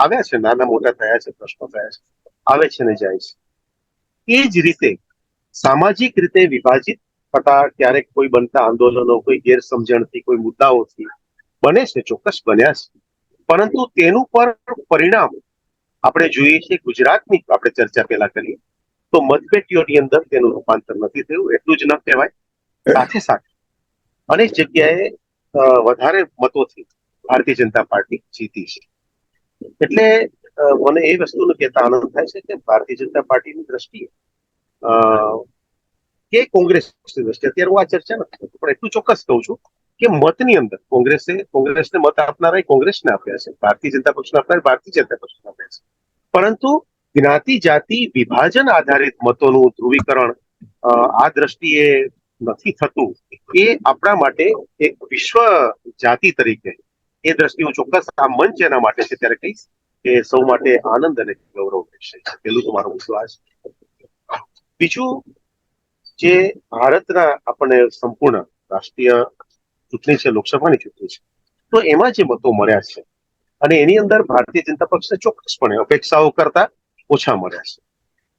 આવ્યા છે, નાના મોટા થયા છે, પ્રશ્નો થયા છે, આવે છે ને જાય છે. એ જ રીતે સામાજિક રીતે વિભાજિત થતા ક્યારેક કોઈ બનતા આંદોલનો, કોઈ ગેરસમજણથી, કોઈ મુદ્દાઓથી બને છે, ચોક્કસ બન્યા છે. પરંતુ તેનું પણ પરિણામ આપણે જોઈએ છીએ ગુજરાતની આપણે ચર્ચા પેલા કરીએ તો મતપેટીઓની અંદર તેનું રૂપાંતર નથી થયું. એટલું જ ન કહેવાય, સાથે સાથે અનેક જગ્યાએ વધારે મતોથી ભારતીય જનતા પાર્ટી જીતી છે. એટલે મને એ વસ્તુનો કહેતા આનંદ થાય છે કે ભારતીય જનતા પાર્ટીની દ્રષ્ટિએ કે કોંગ્રેસની દ્રષ્ટિએ અત્યારે હું આ ચર્ચા નથી કરતો, પણ એટલું ચોક્કસ કહું છું કે મતની અંદર કોંગ્રેસને મત આપનારા કોંગ્રેસને આપ્યા છે, ભારતીય જનતા પક્ષને આપનારા ભારતીય જનતા પક્ષને આપ્યા છે. પરંતુ જ્ઞાતિ જાતિ વિભાજન આધારિત મતોનું ધ્રુવીકરણ આ દ્રષ્ટિએ નથી થતું. એ આપણા માટે એક વિશ્વ જાતિ તરીકે એ દ્રષ્ટિ હું ચોક્કસ આ મંચ એના માટે છે ત્યારે કહીશ કે સૌ માટે આનંદ અને ગૌરવ વિષય છે. પેલું તો મારો મુદ્દો આ છે. બીજું, જે ભારતના આપણને સંપૂર્ણ રાષ્ટ્રીય ચૂંટણી છે, લોકસભાની ચૂંટણી છે, તો એમાં જે મતો મળ્યા છે અને એની અંદર ભારતીય જનતા પક્ષને ચોક્કસપણે અપેક્ષાઓ કરતા ઓછા મળ્યા છે.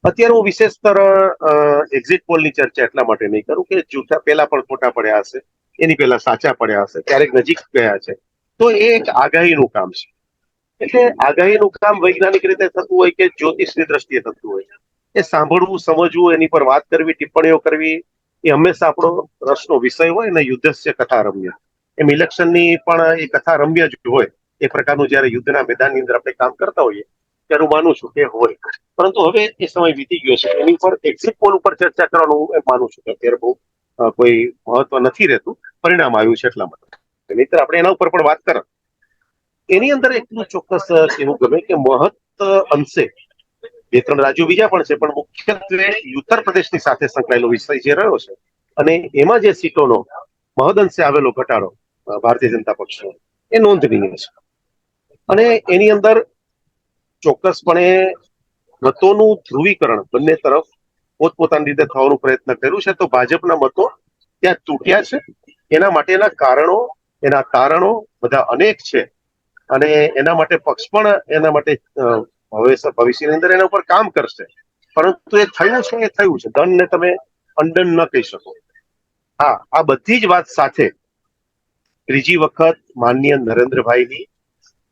અત્યારે હું વિશેષતર એક્ઝિટ પોલની ચર્ચા એટલા માટે નહીં કરું કે જૂઠા પહેલા પણ ખોટા પડ્યા હશે, એની પહેલા સાચા પડ્યા હશે, ક્યારેક નજીક ગયા છે, તો એ એક આગાહીનું કામ છે. એટલે આગાહીનું કામ વૈજ્ઞાનિક રીતે થતું હોય કે જ્યોતિષની દ્રષ્ટિએ થતું હોય. એ સાંભળવું, સમજવું, એની પર વાત કરવી, ટિપ્પણીઓ કરવી એ હંમેશા આપણો રસનો વિષય હોય ને. યુદ્ધસ્ય કથા રમ્ય, એમ ઇલેક્શનની પણ એ કથા રમ્ય જ હોય. એ પ્રકારનું જયારે યુદ્ધના મેદાનની અંદર આપણે કામ કરતા હોઈએ ત્યારે હું માનું છું કે હોય. પરંતુ હવે એ સમય વીતી ગયો છે, એની પર એક્ઝિટ પોલ ઉપર ચર્ચા કરવાનું હું માનું છું કે અત્યારે બહુ કોઈ મહત્વ નથી રહેતું, પરિણામ આવ્યું છે એટલા માટે. નહીતર આપણે એના ઉપર પણ વાત કર. એની અંદર એટલું ચોક્કસ કહેવું ગમે કે મહત્વ અંશે 2-3 રાજ્યો બીજા પણ છે, પણ મુખ્યત્વે ઉત્તર પ્રદેશની સાથે સંકળાયેલો વિષય જે રહ્યો છે અને એમાં જે સીટોનો મહદઅંશે આવેલો ઘટાડો ભારતીય જનતા પક્ષનો એ નોંધનીય છે. અને એની અંદર ચોક્કસપણે મતોનું ધ્રુવીકરણ બંને તરફ પોતપોતાની રીતે થવાનો પ્રયત્ન કર્યું છે. તો ભાજપના મતો ત્યાં તૂટ્યા છે. એના માટેના એના તારણો બધા અનેક છે અને એના માટે પક્ષ પણ એના માટે ભવિષ્યની અંદર એના ઉપર કામ કરશે. પરંતુ એ થયું છે. દંડને તમે અનડન ન કહી શકો. હા, આ બધી જ વાત સાથે ત્રીજી વખત માનનીય નરેન્દ્રભાઈની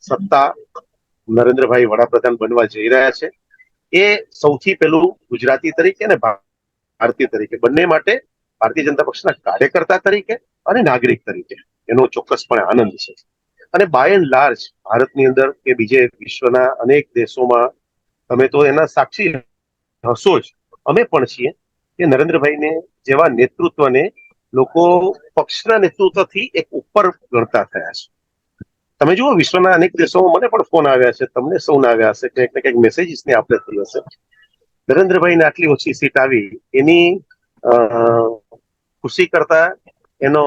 સત્તા, નરેન્દ્રભાઈ વડાપ્રધાન બનવા જઈ રહ્યા છે. એ સૌથી પહેલું ગુજરાતી તરીકે અને ભારતીય તરીકે બંને માટે ભારતીય જનતા પક્ષના કાર્યકર્તા તરીકે અને નાગરિક તરીકે એનો ચોક્કસપણે આનંદ છે. અને બાય એન્ડ લાર્જ ભારતની અંદર કે બીજે વિશ્વના અનેક દેશોમાં તમે તો એના સાક્ષી હશો જ, અમે પણ છીએ કે નરેન્દ્રભાઈને જેવા નેતૃત્વને લોકો પક્ષના નેતૃત્વથી એક ઉપર ગણતા થયા છે. તમે જુઓ વિશ્વના અનેક દેશોમાં મને પણ ફોન આવ્યા છે, તમને સૌને આવ્યા હશે, કંઈક ને કંઈક મેસેજીસની આપણે થઈ હશે. નરેન્દ્રભાઈને આટલી ઓછી સીટ આવી એની ખુશી કરતા એનો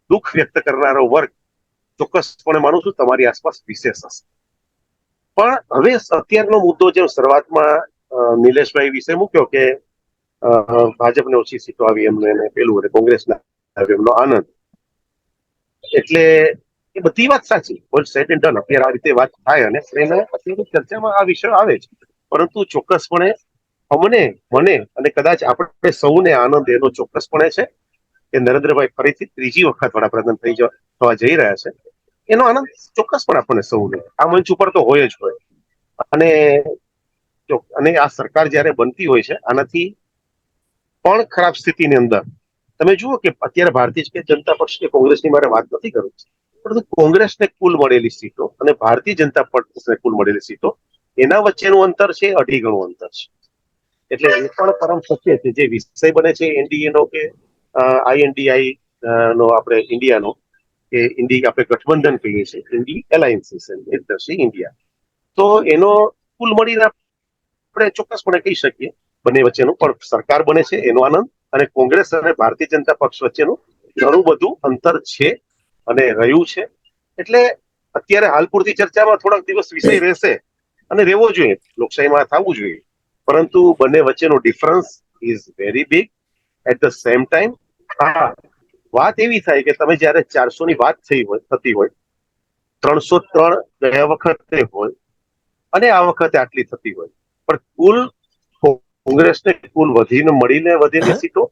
દુઃખ વ્યક્ત કરનારો વર્ગ ચોક્કસપણે માનું છું તમારી આસપાસ વિશેષ હશે. પણ હવે અત્યારનો મુદ્દો જેમ શરૂઆતમાં નિલેશભાઈ વિશે મૂક્યો કે ભાજપને ઓછી સીટો આવી એમને એને પેલું અને કોંગ્રેસના એમનો આનંદ, એટલે એ બધી વાત સાચી. સેટ એન્ડ ડન અત્યારે આ રીતે વાત થાય અને અત્યારે ચર્ચામાં આ વિષય આવે છે. પરંતુ ચોક્કસપણે મને અને કદાચ આપણે સૌને આનંદ એનો ચોક્કસપણે છે કે નરેન્દ્રભાઈ ફરીથી ત્રીજી વખત વડાપ્રધાન થવા જઈ રહ્યા છે. એનો આનંદ ચોક્કસપણે આપણને સૌને આ મંચ ઉપર તો હોય જ હોય. અને આ સરકાર જયારે બનતી હોય છે આનાથી પણ ખરાબ સ્થિતિની અંદર તમે જુઓ કે અત્યારે ભારતીય જનતા પક્ષ કે કોંગ્રેસની મારે વાત નથી કરવી, પરંતુ કોંગ્રેસને કુલ મળેલી સીટો અને ભારતીય જનતા પક્ષને કુલ મળેલી સીટો એના વચ્ચેનું અંતર છે 2.5 ગણું અંતર છે. એટલે એ પણ પરમ સત્ય છે. જે વિષય બને છે એનડીએ નો કે આઈએનડીઆઈ નો આપણે ઇન્ડિયાનો કે આપણે ગઠબંધન કહીએ છીએ, ઇન્ડી એલાયન્સીસ ઇન્ડિયા, તો એનો કુલ મળીને આપણે ચોક્કસપણે કહી શકીએ બંને વચ્ચેનું પણ સરકાર બને છે એનો આનંદ અને કોંગ્રેસ અને ભારતીય જનતા પક્ષ વચ્ચેનું ઘણું બધું અંતર છે અને રહ્યું છે. એટલે અત્યારે હાલ પૂરતી ચર્ચામાં થોડાક દિવસ વિષય રહેશે અને રહેવો જોઈએ, લોકશાહીમાં થવું જોઈએ. પરંતુ બંને વચ્ચેનો difference is very big. At the same time હા, વાત એવી થાય કે તમે જયારે 400 ની વાત થતી હોય, 303 ગયા વખતે હોય અને આ વખતે આટલી થતી હોય, પણ કુલ કોંગ્રેસને કુલ વધેલી સીટો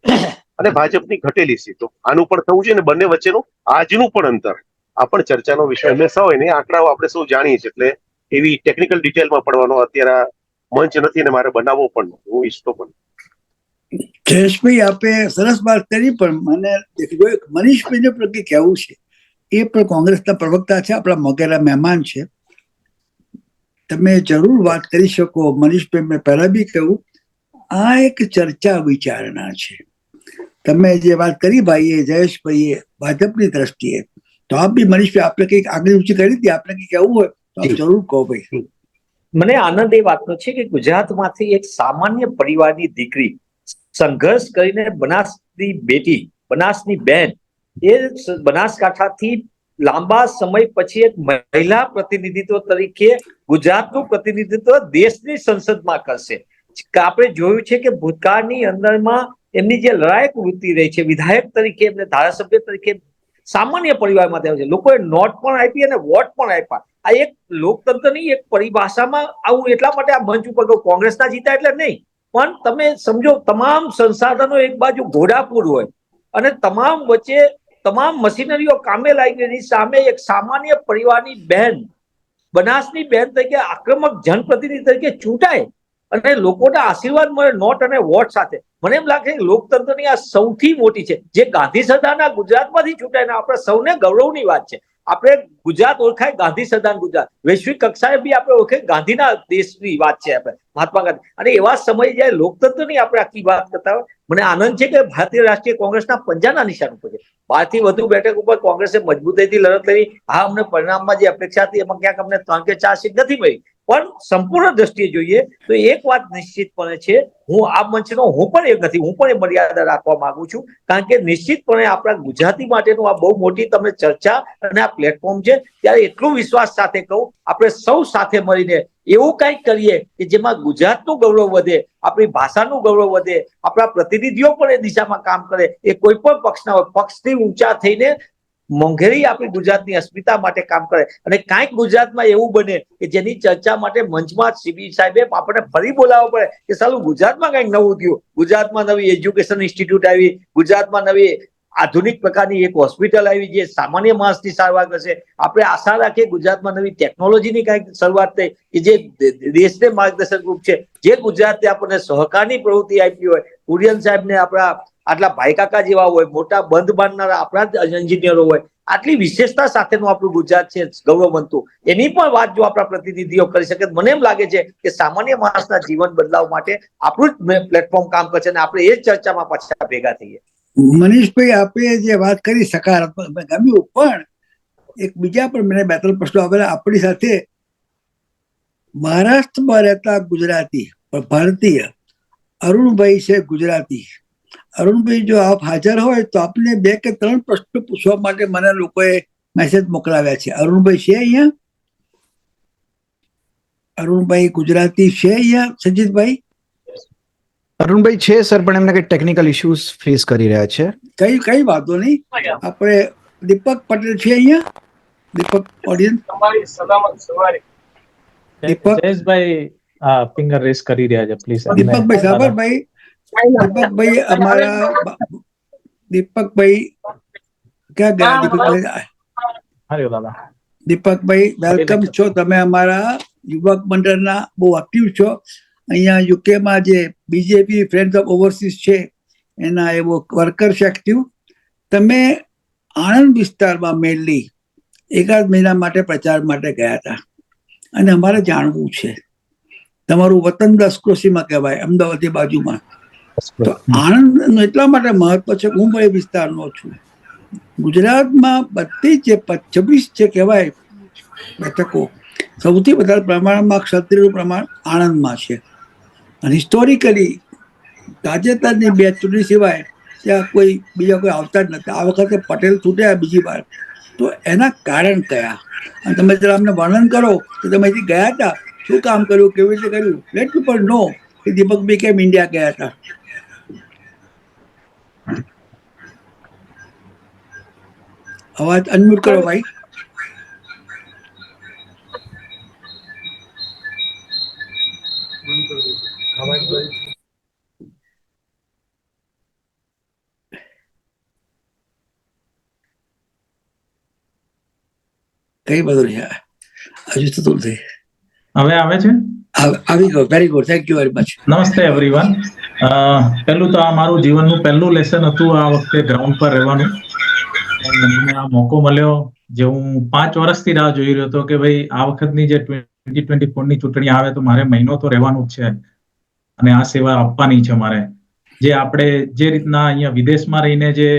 અને ભાજપની ઘટેલી સીટો, આનું પણ થવું જોઈએ. અને બંને વચ્ચેનું આજનું પણ અંતર આ પણ ચર્ચાનો વિષય હંમેશા હોય ને. આંકડાઓ આપણે સૌ જાણીએ છીએ, એટલે એવી ટેકનિકલ ડિટેલમાં પડવાનો અત્યારે મંચ નથી ને મારે બનાવવો પણ હું ઈચ્છતો પણ. જયેશભાઈ, આપે સરસ વાત કરી, પણ મને મનીષભાઈને પ્રત્યે કહેવું છે, એ પણ કોંગ્રેસના પ્રવક્તા છે, આપણા મોગેરા મહેમાન છે, તમે જરૂર વાત કરી શકો. મનીષભાઈ, મેં પહેલા બી કહ્યું, આ એક ચર્ચા વિચારણા છે. તમે જે વાત કરી ભાઈએ, જયેશભાઈએ, ભાજપની દ્રષ્ટિએ, તો આપ બી મનીષભાઈ આપણે કંઈક આગળ ઊંચી કરી હતી, આપણે કંઈક કહેવું હોય તો આપ જરૂર કહો ભાઈ. મને આનંદ એ વાતનો છે કે ગુજરાતમાંથી એક સામાન્ય પરિવારની દીકરી સંઘર્ષ કરીને બનાસની બેટી, બનાસની બેન, એ બનાસકાંઠાથી લાંબા સમય પછી એક મહિલા પ્રતિનિધિત્વ તરીકે ગુજરાતનું પ્રતિનિધિત્વ દેશની સંસદમાં કરશે. આપણે જોયું છે કે ભૂતકાળની અંદરમાં એમની જે લડાયક વૃત્તિ રહી છે, વિધાયક તરીકે એમને ધારાસભ્ય તરીકે સામાન્ય પરિવારમાંથી આવે છે. લોકોએ નોટ પણ આપી અને વોટ પણ આપ્યા. આ એક લોકતંત્રની એક પરિભાષામાં આવું એટલા માટે આ મંચ ઉપર કોંગ્રેસના જીતા એટલે નહીં, પણ તમે સમજો તમામ સંસાધનો એક બાજુ ઘોડાપુર હોય અને તમામ વચ્ચે તમામ મશીનરીઓ કામે લાગી ગઈ, સામે એક સામાન્ય પરિવારની બહેન, બનાસની બહેન તરીકે આક્રમક જનપ્રતિનિધિ તરીકે ચૂંટાય અને લોકોના આશીર્વાદ મળે નોટ અને વોટ સાથે. મને એમ લાગે લોકતંત્રની આ સૌથી મોટી છે, જે ગાંધી સદાના ગુજરાતમાંથી ચૂંટાય ને આપણે સૌને ગૌરવની વાત છે. આપણે ગુજરાત ઓળખાય ગાંધી સદાન ગુજરાત, વૈશ્વિક કક્ષાએ બી આપણે ઓળખાય ગાંધીના દેશની વાત છે આપણે, મહાત્મા ગાંધી. અને એવા સમયે જયારે લોકતંત્રની આપણે આખી વાત કરતા હોય, મને આનંદ છે કે ભારતીય રાષ્ટ્રીય કોંગ્રેસના પંજાના નિશાન ઉપર છે. 12 થી વધુ બેઠક ઉપર કોંગ્રેસે મજબૂતાઈથી લડત લડી. હા, અમને પરિણામમાં જે અપેક્ષા હતી એમાં ક્યાંક અમને 3 કે 4 સીટ નથી મળી, પણ સંપૂર્ણ દ્રષ્ટિએ જોઈએ તો એક વાત નિશ્ચિતપણે છે, હું આ મંચનો હું પણ એક નથી, હું પણ એ મર્યાદા રાખવા માંગુ છું, કારણ કે નિશ્ચિતપણે આપણા ગુજરાતી માટેનું આ બહુ મોટી તમે ચર્ચા અને આ પ્લેટફોર્મ છે. ત્યારે એટલું વિશ્વાસ સાથે કહું, આપણે સૌ સાથે મળીને એવું કંઈક કરીએ કે જેમાં ગુજરાતનું ગૌરવ વધે, આપણી ભાષાનું ગૌરવ વધે, આપણા પ્રતિનિધિઓ પણ એ દિશામાં કામ કરે. એ કોઈ પણ પક્ષના હોય, પક્ષથી ઊંચા થઈને મોંઘેરી આપણી ગુજરાતની અસ્મિતા માટે કામ કરે. અને કાંઈક ગુજરાતમાં એવું બને કે જેની ચર્ચા માટે મંચમાં સીબી સાહેબે આપણને ફરી બોલાવવો પડે કે સાલું ગુજરાતમાં કંઈક નવું થયું, ગુજરાતમાં નવી એજ્યુકેશન ઇન્સ્ટિટ્યૂટ આવી, ગુજરાતમાં નવી આધુનિક પ્રકારની એક હોસ્પિટલ આવી જે સામાન્ય માણસની સારવાર કરશે. આપણે આશા રાખીએ ગુજરાતમાં નવી ટેકનોલોજીની કંઈક શરૂઆત થઈ કે જે દેશને માર્ગદર્શન રૂપ છે. જે ગુજરાતે આપણને સહકારની પ્રવૃત્તિ આપી હોય, કુરિયન સાહેબને આપણા આટલા ભાઈ કાકા જેવા હોય, મોટા બંધ બાંધનારા આપણા એન્જિનિયરો હોય, આટલી વિશેષતા સાથેનું આપણું ગુજરાત છે ગૌરવવંતું, એની પણ વાત જો આપણા પ્રતિનિધિઓ કરી શકે, મને એમ લાગે છે કે સામાન્ય માણસના જીવન બદલાવ માટે આપણું જ પ્લેટફોર્મ કામ કરશે અને આપણે એ જ ચર્ચામાં પાછા ભેગા થઈએ. મનીષભાઈ, આપે જે વાત કરી સકારાત્મક ગમ્યું, પણ એક બીજા પણ મને 2-3 પ્રશ્નો આવેલા. આપણી સાથે મહારાષ્ટ્રમાં રહેતા ગુજરાતી પણ ભારતીય અરુણભાઈ છે, ગુજરાતી. અરુણભાઈ, જો આપ હાજર હોય તો આપને 2 કે 3 પ્રશ્નો પૂછવા માટે મને લોકોએ મેસેજ મોકલાવ્યા છે. અરુણભાઈ છે અહીંયા? અરુણભાઈ ગુજરાતી છે અહીંયા? સંજીતભાઈ અરુણભાઈ છે સર, પણ એમને કઈ ટેકનિકલ ઇશ્યુઝ ફેસ કરી રહ્યા છે. કઈ વાંધો નહીં. આપણે દીપક પટેલ છે અહીંયા? દીપક ઓડિયન્સ, દીપક જયેશભાઈ ફિંગર રેસ કરી રહ્યા છે, પ્લીઝ. દીપકભાઈ સાબરભાઈ, દીપકભાઈ અમારા દીપકભાઈ ક્યાં ગયા? દીપકભાઈ, દીપકભાઈ વેલકમ છો. તમે અમારા યુવક મંડળના બહુ એક્ટિવ છો. અહીંયા યુકેમાં જે બીજેપી ફ્રેન્ડ્સ ઓફ ઓવરસીઝ છે એના એવો વર્કર છે એક્ટિવ. તમે આણંદ વિસ્તારમાં મેનલી 1 મહિના માટે પ્રચાર માટે ગયા હતા, અને અમારે જાણવું છે, તમારું વતન દસક્રોશીમાં કહેવાય, અમદાવાદની બાજુમાં. તો આણંદનું એટલા માટે મહત્વ છે, હું પણ એ વિસ્તારનો છું. ગુજરાતમાં બધી જે 26 જે કહેવાય બેઠકો, સૌથી વધારે પ્રમાણમાં ક્ષત્રિયનું પ્રમાણ આણંદમાં છે. અને હિસ્ટોરિકલી તાજેતરની 2 ચૂંટણી સિવાય ત્યાં કોઈ બીજા કોઈ આવતા જ નથી. આ વખતે પટેલ છૂટ્યા બીજી વાર, તો એના કારણ કયા? અને તમે જરા અમને વર્ણન કરો કે તમે અહીંથી ગયા હતા, શું કામ કર્યું, કેવી રીતે કર્યું. લેટ પીપલ નો કે દીપકભાઈ કેમ ઇન્ડિયા ગયા હતા. અવાજ અનમ્યુટ કરો ભાઈ. કઈ બધું નહીં, હજુ તો તું થઈ હવે આવે છે? આવી ગયો. Very good, thank you very much. નમસ્તે એવરીવન. પહેલું તો આ મારું જીવનનું પહેલું લેસન હતું આ વખતે ગ્રાઉન્ડ પર રહેવાનું. મને આ મોકો મળ્યો જે હું 5 વર્ષથી રાહ જોઈ રહ્યો હતો કે ભાઈ આ વખતની જે 2024 ની ચૂંટણી આવે તો મારે મહિનો તો રહેવાનું જ છે અને આ સેવા આપવાની છે મારે. જે આપણે જે રીતના અહીંયા વિદેશમાં રહીને જે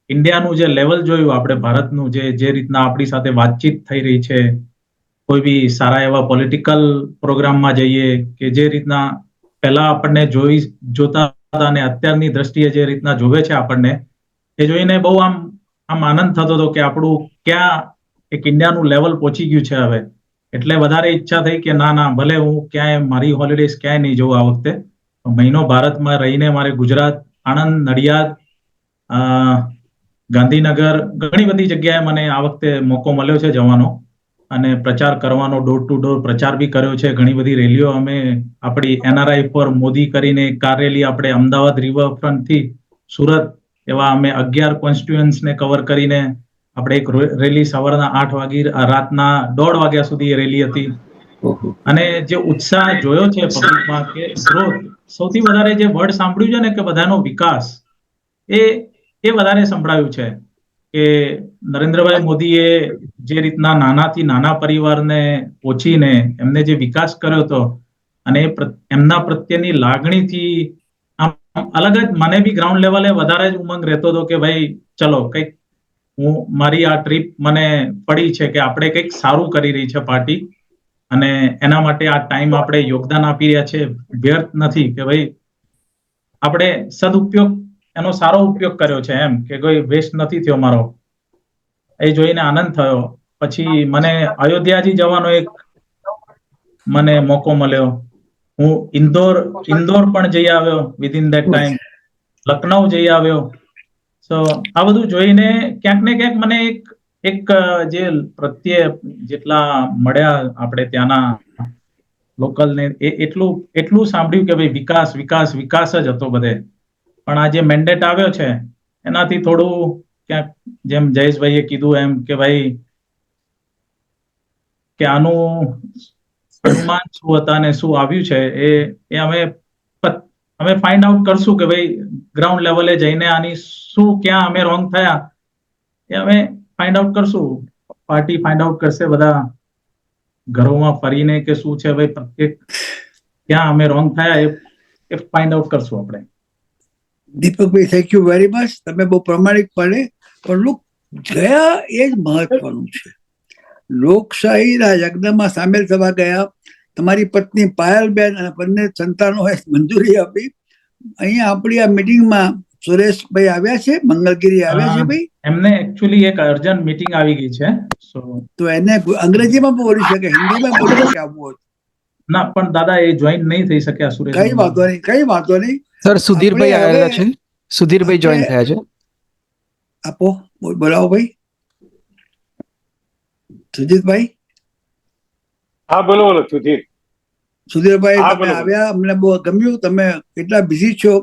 ઇન્ડિયાનું જે લેવલ જોયું, આપણે ભારતનું જે રીતના આપણી સાથે વાતચીત થઈ રહી છે, કોઈ બી સારા એવા પોલિટિકલ પ્રોગ્રામમાં જઈએ કે જે રીતના પહેલા આપણને જોતા હતા અને અત્યારની દ્રષ્ટિએ જે રીતના જોવે છે આપણને, એ જોઈને બહુ આમ આનંદ થતો હતો કે આપણું ક્યાં એક ઇન્ડિયાનું લેવલ પહોંચી ગયું છે હવે. એટલે વધારે ઈચ્છા થઈ કે ના ભલે હું ક્યાંય મારી હોલિડેઝ ક્યાંય નહીં જવું આ વખતે, મહિનો ભારતમાં રહીને મારે ગુજરાત, આણંદ, નડિયાદ, ગાંધીનગર, ઘણી બધી જગ્યાએ મને આ વખતે મોકો મળ્યો છે જવાનો અને પ્રચાર કરવાનો. ડોર ટુ ડોર પ્રચાર બી કર્યો છે. ઘણી બધી રેલીઓ અમે આપણી NRI ફોર મોદી કરીને કાર રેલી આપણે અમદાવાદ રિવરફ્રન્ટથી સુરત એવા અમે 11 કોન્સ્ટિટ્યુઅન્સને કવર કરીને આપણે એક રેલી સવારના 8 વાગે રાતના 1:30 વાગ્યા સુધી રેલી હતી. અને જે ઉત્સાહ જોયો છે પબ્લિકમાં કે ગ્રોથ, સૌથી વધારે જે વર્ડ સાંભળ્યું છે ને કે બધાનો વિકાસ, એ વધારે સંભળાયું છે. કે નરેન્દ્રભાઈ મોદીએ જે રીતના નાનાથી નાના પરિવારને પહોંચીને એમને જે વિકાસ કર્યો હતો અને એમના પ્રત્યેની લાગણીથી આમ અલગ જ મને બી ગ્રાઉન્ડ લેવલે વધારે જ ઉમંગ રહેતો હતો કે ભાઈ ચલો કંઈક મારી આ ટ્રીપ મને પડી છે કે આપણે કંઈક સારું કરી રહી છે પાર્ટી અને એના માટે આ ટાઈમ આપણે યોગદાન આપી રહ્યા છે, વ્યર્થ નથી કે ભાઈ આપણે સદુપયોગ એનો સારો ઉપયોગ કર્યો છે એમ કે કોઈ વેસ્ટ નથી થયો મારો, એ જોઈને આનંદ થયો. પછી મને અયોધ્યાજી જવાનો એક મને મોકો મળ્યો. હું ઇન્દોર પણ જઈ આવ્યો વિધિન ધેટ ટાઈમ, લખનઉ જઈ આવ્યો. સો આ બધું જોઈને ક્યાંક ને ક્યાંક મને એક જે પ્રત્યે જેટલા મળ્યા આપણે ત્યાંના લોકલ ને એટલું સાંભળ્યું કે ભાઈ વિકાસ વિકાસ વિકાસ જ હતો બધે. પણ આ જે મેન્ડેટ આવ્યો છે એનાથી થોડું ક્યાંક જેમ જયેશભાઈએ કીધું એમ કે ભાઈ કે આનું અનુમાન શું હતા ને શું આવ્યું છે એ અમે ફાઇન્ડ આઉટ કરશું કે ભાઈ ગ્રાઉન્ડ લેવલે જઈને આની શું ક્યાં અમે રોંગ થયા એ અમે ફાઇન્ડ આઉટ કરશું. પાર્ટી ફાઇન્ડ આઉટ કરશે બધા ઘરોમાં ફરીને કે શું છે ભાઈ પ્રત્યેક ક્યાં અમે રોંગ થયા એ ફાઇન્ડ આઉટ કરશું આપણે. દીપકભાઈ થેન્ક યુ વેરી મચ. તમે બહુ પ્રામાણિકપણે પણ લુક ગયા એ જ મહત્વનું છે. લોકશાહીના યજ્ઞમાં સામેલ થવા ગયા. તમારી પત્ની પાયલબેન અને બંને સંતાનોએ મંજૂરી આપી. અહીંયા આપણી આ મિટિંગમાં સુરેશભાઈ આવ્યા છે, મંગલગીરી આવ્યા છે ભાઈ. એમને એકચ્યુઅલી એક અર્જન્ટ મીટિંગ આવી ગઈ છે, તો એને અંગ્રેજીમાં બોલી શકે, હિન્દીમાં બોલી શકે આવવું હોય. ના પણ દાદા એ જોઈન નહીં થઈ શક્યા સુરેશ. કઈ વાંધો નહીં. સર સુધીરભાઈ આવેલા છે, સુધીરભાઈ જોઈન થયા છે. આપો બોલાવો ભાઈ. સુજીતભાઈ. હા બોલો બોલો સુધીરભાઈ તમે આવ્યા, અમને બહુ ગમ્યું. તમે કેટલા બિઝી છો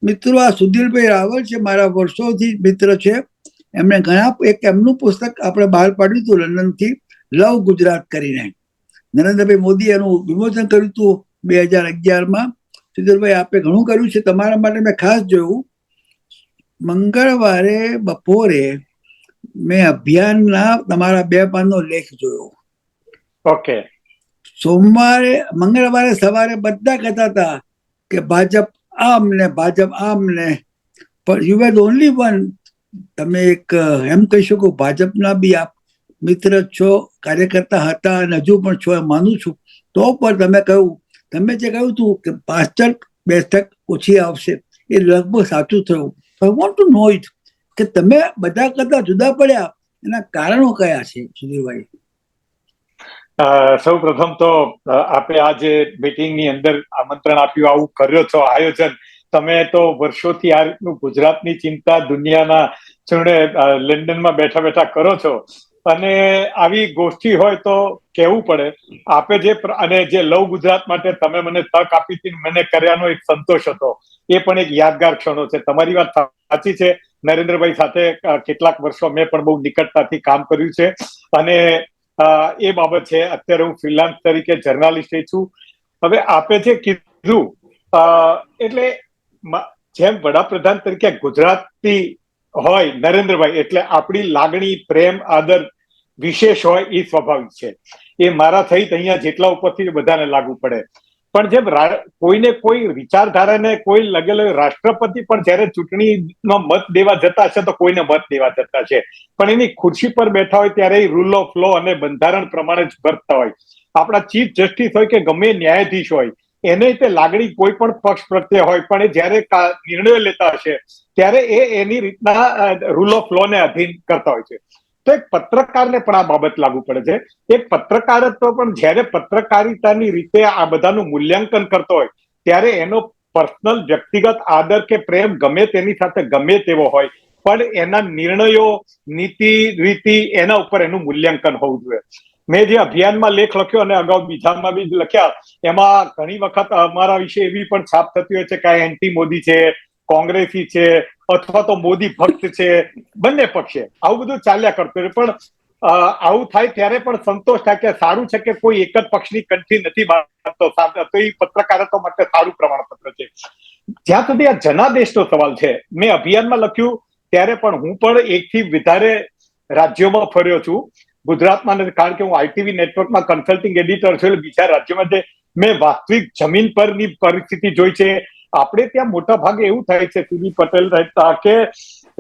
મિત્રો. આ સુધીરભાઈ રાવલ છે, મારા વર્ષોથી મિત્ર છે. એમણે એક એમનું પુસ્તક આપણે બહાર પાડ્યું હતું લંડનથી, લવ ગુજરાત કરીને. નરેન્દ્રભાઈ મોદી એનું વિમોચન કર્યું હતું 2011માં. સુધીરભાઈ આપે ઘણું કર્યું છે તમારા માટે. મેં ખાસ જોયું મંગળવારે બપોરે મેં અભિયાનના તમારા 2 પાનનો લેખ જોયો. ઓકે. મંગળવારે સવારે બધા કહેતા હતા કે ભાજપ આમ ને ભાજપ આમ ને, પણ you are the only one. તમે એક એમ કહી શકો ભાજપના બી આપ મિત્ર છો, કાર્યકર્તા હતા અને હજુ પણ છો, એમ માનું છું. તો પણ તમે જે કહ્યું હતું કે 65 બેઠક ઓછી આવશે એ લગભગ સાચું થયું. I want to know it કે તમે બધા કરતા જુદા પડ્યા એના કારણો કયા છે સુધીરભાઈ? સૌ પ્રથમ તો આપણે આ જે મીટિંગની અંદર આમંત્રણ આપ્યું, આવું કર્યો છો આયોજન, તમે તો વર્ષોથી આ રીતનું ગુજરાતની ચિંતા દુનિયાના ચૂંટે લંડનમાં બેઠા બેઠા કરો છો અને આવી ગોષ્ઠી હોય તો કહેવું પડે. આપે અને જે લવ ગુજરાત માટે તમે મને તક આપી હતી, મને કર્યાનો એક સંતોષ હતો, એ પણ એક યાદગાર ક્ષણો છે. તમારી વાત સાચી છે. નરેન્દ્રભાઈ સાથે કેટલાક વર્ષો મેં પણ બહુ નિકટતાથી કામ કર્યું છે અને એ બાબત છે. અત્યારે હું ફ્રીલાન્સ તરીકે જર્નાલિસ્ટ છું. હવે આપે જે કીધું એટલે જેમ વડાપ્રધાન તરીકે ગુજરાતી હોય નરેન્દ્રભાઈ એટલે આપણી લાગણી, પ્રેમ, આદર વિશેષ હોય એ સ્વાભાવિક છે. એ મારા સહિત અહીંયા જેટલા ઉપરથી બધાને લાગુ પડે. પણ જેમ કોઈને કોઈ વિચારધારાને કોઈ લગેલો રાષ્ટ્રપતિ પણ જયારે ચૂંટણીનો મત દેવા જતા છે તો કોઈને મત દેવા જતા છે, પણ એની ખુરશી પર બેઠા હોય ત્યારે રૂલ ઓફ લો અને બંધારણ પ્રમાણે જ વર્તતા હોય. આપણા ચીફ જસ્ટિસ હોય કે ગમે ન્યાયાધીશ હોય, એને તે લાગણી કોઈ પણ પક્ષ પ્રત્યે હોય, પણ એ જયારે નિર્ણયો લેતા હશે ત્યારે એની રીતના રૂલ ઓફ લો ને અધીન કરતા હોય છે. તો એક પત્રકારને પણ આ બાબત લાગુ પડે છે. એક પત્રકારત્વ પણ જયારે પત્રકારિતાની રીતે આ બધાનું મૂલ્યાંકન કરતો હોય ત્યારે એનો પર્સનલ વ્યક્તિગત આદર કે પ્રેમ ગમે તેની સાથે ગમે તેવો હોય, પણ એના નિર્ણયો, નીતિ રીતિ એના ઉપર એનું મૂલ્યાંકન હોવું જોઈએ. મેં જે અભિયાનમાં લેખ લખ્યો અને અગાઉ બીજામાં બી લખ્યા, એમાં ઘણી વખત અમારા વિશે એવી પણ છાપ થતી હોય છે કે આ એન્ટી મોદી છે, કોંગ્રેસી છે અથવા તો મોદી ભક્ત છે, બંને પક્ષે આવું બધું ચાલ્યા કરતું હોય. પણ આવું થાય ત્યારે પણ સંતોષ થાય કે સારું છે કે કોઈ એક જ પક્ષની કંઠી નથી બાંધતો, તો એ પત્રકારત્વ માટે સારું પ્રમાણપત્ર છે. જ્યાં સુધી આ જનાદેશનો સવાલ છે, મેં અભિયાનમાં લખ્યું ત્યારે પણ હું પણ 1 થી વધારે રાજ્યોમાં ફર્યો છું. ગુજરાતમાં નથી, કારણ કે હું આઈટીવી નેટવર્કમાં કન્સલ્ટિંગ એડિટર છું. એટલે બીજા રાજ્યોમાં મેં વાસ્તવિક જમીન પરની પરિસ્થિતિ જોઈ છે. આપણે ત્યાં મોટા ભાગે એવું થાય છે, સીબી પટેલ રહેતા, કે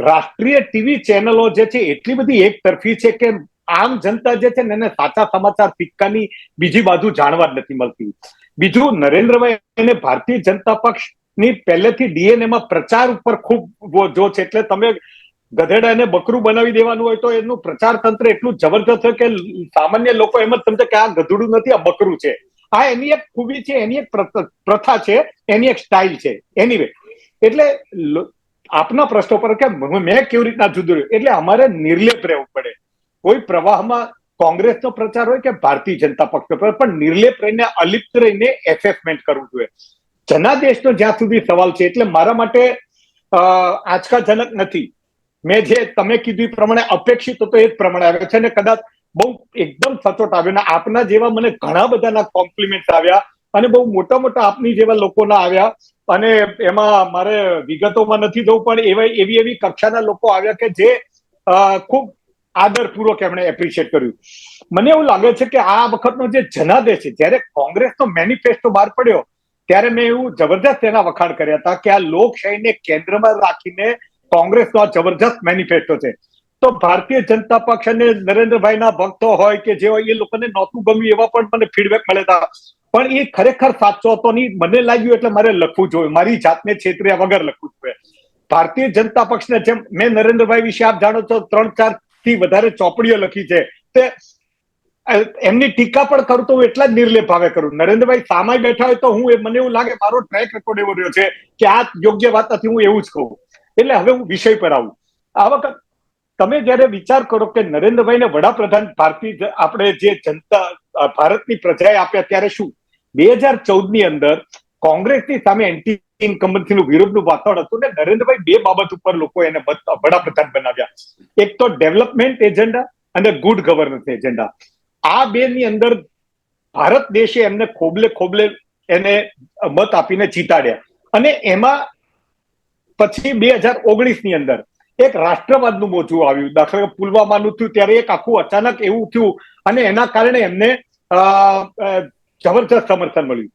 રાષ્ટ્રીય ટીવી ચેનલો જે છે એટલી બધી એક તરફી છે કે આમ જનતા જે છે ને એને સાચા સમાચાર સિક્કાની બીજી બાજુ જાણવા જ નથી મળતી. બીજું, નરેન્દ્રભાઈ એને ભારતીય જનતા પક્ષની પહેલેથી ડીએનએ માં પ્રચાર ઉપર ખૂબ જો છે. એટલે તમે ગધેડાને બકરું બનાવી દેવાનું હોય તો એનું પ્રચાર તંત્ર એટલું જબરદસ્ત છે કે સામાન્ય લોકો એમ જ સમજે કે આ ગધેડું નથી, આ બકરું છે. આ એની એક ખૂબી છે, એની એક પ્રથા છે, એની એક સ્ટાઇલ છે. એનીવે, એટલે આપના પ્રશ્નો પર કે મેં કેવી રીતના જુદું રહ્યું, એટલે અમારે નિર્લેપ રહેવું પડે. કોઈ પ્રવાહમાં કોંગ્રેસનો પ્રચાર હોય કે ભારતીય જનતા પક્ષનો પ્રચાર, પણ નિર્લેપ રહીને, અલિપ્ત રહીને એસેસમેન્ટ કરવું જોઈએ. જનાદેશનો જ્યાં સુધી સવાલ છે, એટલે મારા માટે આંચકાજનક નથી. મેં જે તમે કીધું પ્રમાણે અપેક્ષિત હતો એ જ પ્રમાણે આવે છે, અને કદાચ બહુ એકદમ સચોટ આવ્યો. ને આપના જેવા મને ઘણા બધાના કોમ્પ્લિમેન્ટ આવ્યા, અને બહુ મોટા મોટા આપની જેવા લોકોના આવ્યા. અને એમાં મારે વિગતોમાં નથી જવું, પણ એવી કક્ષાના લોકો આવ્યા કે જે ખૂબ આદરપૂર્વક એમણે એપ્રિશિએટ કર્યું. મને એવું લાગે છે કે આ વખતનો જે જનાદેશ છે, જ્યારે કોંગ્રેસનો મેનિફેસ્ટો બહાર પડ્યો ત્યારે મેં એવું જબરજસ્ત એના વખાણ કર્યા હતા કે આ લોકશાહીને કેન્દ્રમાં રાખીને કોંગ્રેસનો આ જબરજસ્ત મેનિફેસ્ટો છે. તો ભારતીય જનતા પક્ષ અને નરેન્દ્રભાઈના ભક્તો હોય કે જે હોય, એ લોકોને નહોતું ગમ્યું એવા પણ મને ફીડબેક મળ્યા હતા. પણ એ ખરેખર સાચો હતો નહીં, મને લાગ્યું, એટલે મારે લખવું જોઈએ. મારી જાતને છેતર્યા વગર લખવું જોઈએ. ભારતીય જનતા પક્ષને જેમ મેં નરેન્દ્રભાઈ વિશે આપ જાણો છો 3-4 થી વધારે ચોપડીઓ લખી છે, તે એમની ટીકા પણ કરું તો હું એટલા જ નિર્લેપ ભાવે કરું. નરેન્દ્રભાઈ સામે બેઠા હોય તો હું મને એવું લાગે મારો ટ્રેક રેકોર્ડ એવો રહ્યો છે કે આ યોગ્ય વાત નથી, હું એવું જ કહું. એટલે હવે હું વિષય પર આવું. આ વખત તમે જયારે વિચાર કરો કે નરેન્દ્રભાઈને વડાપ્રધાન આપણે જે જનતા ભારતની પ્રજાએ આપ્યા, ત્યારે શું 2014 ની અંદર કોંગ્રેસની સામે એન્ટી ઇન્કમ્બન્સીનું વિરોધનું વાતાવરણ હતું, ને નરેન્દ્રભાઈ 2 બાબત ઉપર લોકો એને વડાપ્રધાન બનાવ્યા. એક તો ડેવલપમેન્ટ એજન્ડા અને ગુડ ગવર્નન્સ એજન્ડા. આ 2 ની અંદર ભારત દેશે એમને ખોબલે એને મત આપીને જીતાડ્યા. અને એમાં પછી 2019 ની અંદર એક રાષ્ટ્રવાદનું મોજું આવ્યું. દાખલા કે પુલવામાનું થયું ત્યારે એક આખું અચાનક એવું થયું, અને એના કારણે એમને જબરજસ્ત સમર્થન મળ્યું.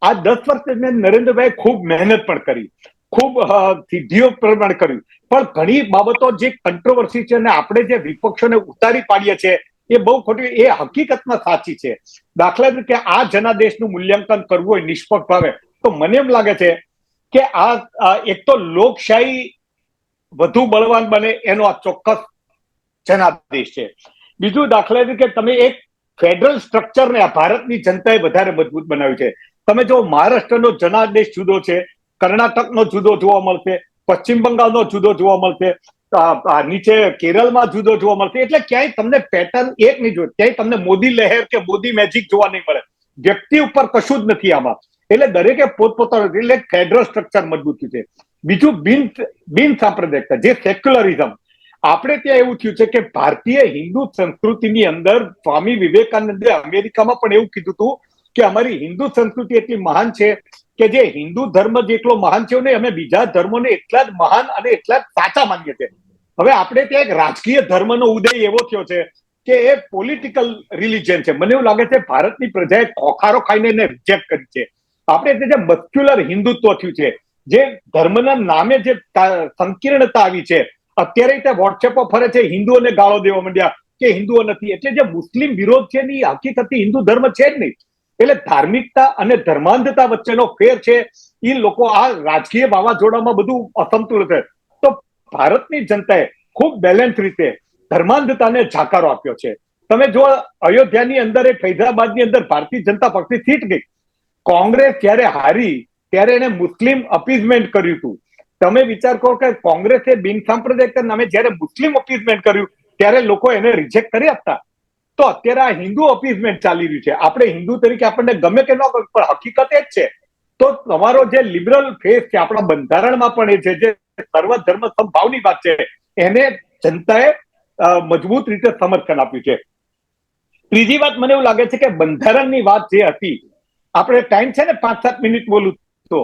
આ 10 વર્ષ દરમિયાન નરેન્દ્રભાઈ ખૂબ મહેનત પણ કરી, ખૂબ સિદ્ધિઓ પણ કર્યું, પણ ઘણી બાબતો જે કંટ્રોવર્સી છે અને આપણે જે વિપક્ષોને ઉતારી પાડીએ છીએ એ બહુ ખોટી, એ હકીકતમાં સાચી છે. દાખલા તરીકે આ જનાદેશનું મૂલ્યાંકન કરવું હોય નિષ્પક્ષ ભાવે, તો મને એમ લાગે છે કે આ એક તો લોકશાહી વધુ બળવાન બને એનો આ ચોક્કસ જનાદેશ છે. બીજું, દાખલા તરીકે તમે એક ફેડરલ સ્ટ્રક્ચરને આ ભારતની જનતાએ વધારે મજબૂત બનાવ્યું છે. તમે જો મહારાષ્ટ્રનો જનાદેશ જુદો છે, કર્ણાટકનો જુદો જોવા મળશે, પશ્ચિમ બંગાળનો જુદો જોવા મળશે, નીચે કેરળમાં જુદો જોવા મળશે. એટલે ક્યાંય તમને પેટર્ન એક નહીં જોવે, ક્યાંય તમને મોદી લહેર કે મોદી મેજિક જોવા નહીં મળે. વ્યક્તિ ઉપર કશું જ નથી આમાં. એટલે દરેકે પોતપોતાનું, એટલે ફેડરલ સ્ટ્રક્ચર મજબૂત છે. બીજું, બિન સાંપ્રદાયિકતા, જે સેક્યુલરિઝમ. આપણે ત્યાં એવું થયું છે કે ભારતીય હિન્દુ સંસ્કૃતિની અંદર સ્વામી વિવેકાનંદે અમેરિકામાં પણ એવું કીધું હતું કે અમારી હિન્દુ સંસ્કૃતિ એટલી મહાન છે કે જે હિન્દુ ધર્મ જેટલો મહાન છે ને અમે બીજા ધર્મોને એટલા જ મહાન અને એટલા જ સાચા માનીએ છીએ. હવે આપણે ત્યાં એક રાજકીય ધર્મનો ઉદય એવો થયો છે કે એ પોલિટિકલ રિલિજન છે. મને એવું લાગે છે ભારતની પ્રજાએ ખોખારો ખાઈને એને રિજેક્ટ કરી છે. આપણે જે મસ્ક્યુલર હિન્દુત્વ થયું છે, જે ધર્મના નામે જે સંકીર્ણતા આવી છે, અત્યારે ત્યાં વોટ્સએપો ફરે છે, હિન્દુઓને ગાળો દેવા માંડ્યા કે હિન્દુઓ નથી. એટલે જે મુસ્લિમ વિરોધ છે એ હકીકતથી હિન્દુ ધર્મ છે જ નહીં. એટલે ધાર્મિકતા અને ધર્માંધતા વચ્ચેનો ફેર છે. એ લોકો આ રાજકીય વાવાઝોડામાં બધું અસમતુલ છે. તો ભારતની જનતાએ ખૂબ બેલેન્સ રીતે ધર્માંધતાને જાકારો આપ્યો છે. તમે જો અયોધ્યાની અંદર એ ફૈઝાબાદની અંદર ભારતીય જનતા પક્ષની સીટ ગઈ, કોંગ્રેસ જયારે હારી ત્યારે એને મુસ્લિમ અપીઝમેન્ટ કર્યું હતું. તમે વિચાર કરો કે કોંગ્રેસે બિન સાંપ્રદાયિક નામે જયારે મુસ્લિમ અપીઝમેન્ટ કર્યું ત્યારે લોકો એને રિજેક્ટ કરી આપતા. તો અત્યારે આ હિન્દુ અપીઝમેન્ટ ચાલી રહ્યું છે. આપણે હિન્દુ તરીકે આપણને ગમે કે ન ગમે, પણ હકીકત એ જ છે. તો તમારો જે લિબરલ ફેસ છે આપણા બંધારણમાં પણ એ છે, જે સર્વ ધર્મ સમભાવની વાત છે, એને જનતાએ મજબૂત રીતે સમર્થન આપ્યું છે. ત્રીજી વાત મને એવું લાગે છે કે બંધારણની વાત જે હતી, આપણે ટાઈમ છે ને 5-7 મિનિટ બોલું તો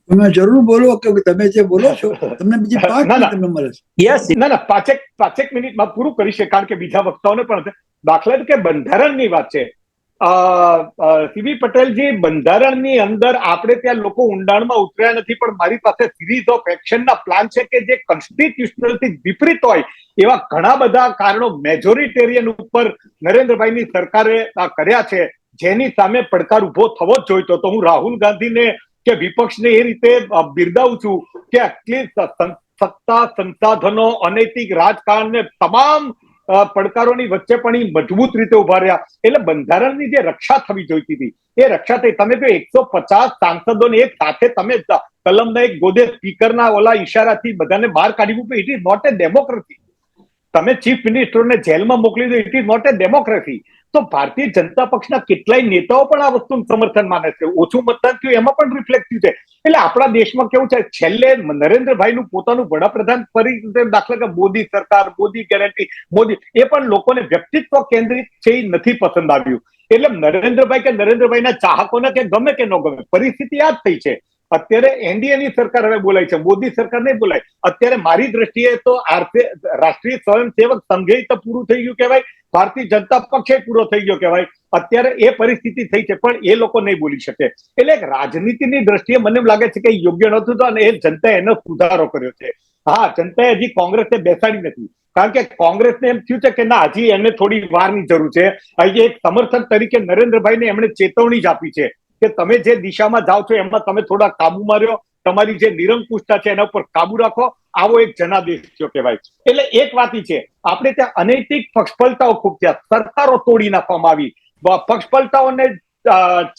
તમે જરૂર બોલો કે તમે જે બોલો છો તમને બીજી 5 ના, ના. મિનિટ તમને મળે છે. યસ ના પાંચેક મિનિટમાં પૂરું કરી છે, કારણ કે બીજા વક્તાઓને પણ દાખલા તરીકે બંધારણની વાત છે. સીબી પટેલજી, બંધારણની અંદર આપણે ત્યાં લોકો ઊંડાણમાં ઉતર્યા નથી, પણ મારી પાસે સિરીઝ ઓફ એક્શનના પ્લાન છે કે જે કોન્સ્ટિટ્યુશનલ થી વિપરીત હોય એવા ઘણા બધા કારણો મેજોરિટેરિયન ઉપર નરેન્દ્રભાઈની સરકારે કર્યા છે, જેની સામે પડકાર ઉભો થવો જ જોઈતો. તો હું રાહુલ ગાંધીને કે વિપક્ષને એ રીતે બિરદાવું છું કે આટલી સત્તા, સંસાધનો, અનૈતિક રાજકારણ ને તમામ પડકારોની વચ્ચે પણ એ મજબૂત રીતે ઉભા રહ્યા. એટલે બંધારણની જે રક્ષા થવી જોઈતી હતી એ રક્ષા થઈ. તમે જો 150 સાંસદોને એક સાથે તમે કલમના એક ગોદે સ્પીકરના ઓલા ઈશારાથી બધાને બહાર કાઢી મૂક્યું, it is not a democracy. તમે ચીફ મિનિસ્ટરને જેલમાં મોકલી દો, it is not a democracy. તો ભારતીય જનતા પક્ષના કેટલાય નેતાઓ પણ આ વસ્તુનું સમર્થન માને છે. ઓછું મતદાન થયું એમાં પણ રિફ્લેક્ટ થયું છે. એટલે આપણા દેશમાં કેવું છે, છેલ્લે નરેન્દ્રભાઈનું પોતાનું વડાપ્રધાન પરિષદ, દાખલા કે મોદી સરકાર, મોદી ગેરંટી, મોદી, એ પણ લોકોને વ્યક્તિત્વ કેન્દ્રિત છે એ નથી પસંદ આવ્યું. એટલે નરેન્દ્રભાઈ કે નરેન્દ્રભાઈના ચાહકોને કે ગમે કે ન ગમે, પરિસ્થિતિ આ જ થઈ છે. અત્યારે એનડીએની સરકાર હવે બોલાય છે, મોદી સરકાર નહીં બોલાય. અત્યારે મારી દ્રષ્ટિએ તો રાષ્ટ્રીય સ્વયંસેવક સંઘે તો પૂરું થઈ ગયું કહેવાય, ભારતીય જનતા પક્ષે પૂરો થઈ ગયો કહેવાય. અત્યારે એ પરિસ્થિતિ થઈ છે, પણ એ લોકો નહીં બોલી શકે. એટલે રાજનીતિની દ્રષ્ટિએ મને એમ લાગે છે કે યોગ્ય નહોતું તો, અને એ જનતાએ એનો સુધારો કર્યો છે. હા, જનતાએ હજી કોંગ્રેસને બેસાડી નથી, કારણ કે કોંગ્રેસને એમ થયું છે કે ના, હજી એમને થોડી વારની જરૂર છે. હજી એક સમર્થન તરીકે નરેન્દ્રભાઈને એમણે ચેતવણી જ આપી છે કે તમે જે દિશામાં જાઓ છો એમાં તમે થોડા કાબુમાં રહ્યો, તમારી જે નિરંકુશતા છે એના ઉપર કાબુ રાખો. આવો એક જનાદેશ થયો કહેવાય. એટલે એક વાત છે, આપણે ત્યાં અનૈતિક પક્ષપલટાઓ ખૂબ થયા, સરકારો તોડી નાખવામાં આવી. પક્ષપલટાઓને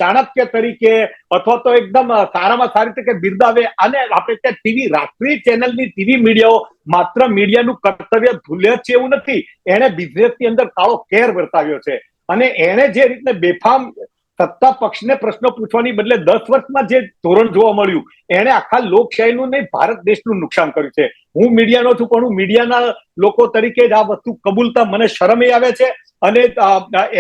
ચાણક્ય તરીકે અથવા તો એકદમ સારામાં સારી રીતે બિરદાવે. અને આપણે ત્યાં ટીવી, રાષ્ટ્રીય ચેનલની ટીવી મીડિયાઓ માત્ર મીડિયાનું કર્તવ્ય ભૂલ્યા છે એવું નથી, એને બિઝનેસની અંદર કાળો કેર વર્તાવ્યો છે. અને એને જે રીતે બેફામ સત્તા પક્ષને પ્રશ્નો પૂછવાની બદલે 10 વર્ષમાં જે ધોરણ જોવા મળ્યું, એને આખા લોકશાહીનું નહીં, ભારત દેશનું નુકસાન કર્યું છે. હું મીડિયાનો છું, પણ હું મીડિયાના લોકો તરીકે જ આ વસ્તુ કબૂલતા મને શરમ આવે છે. અને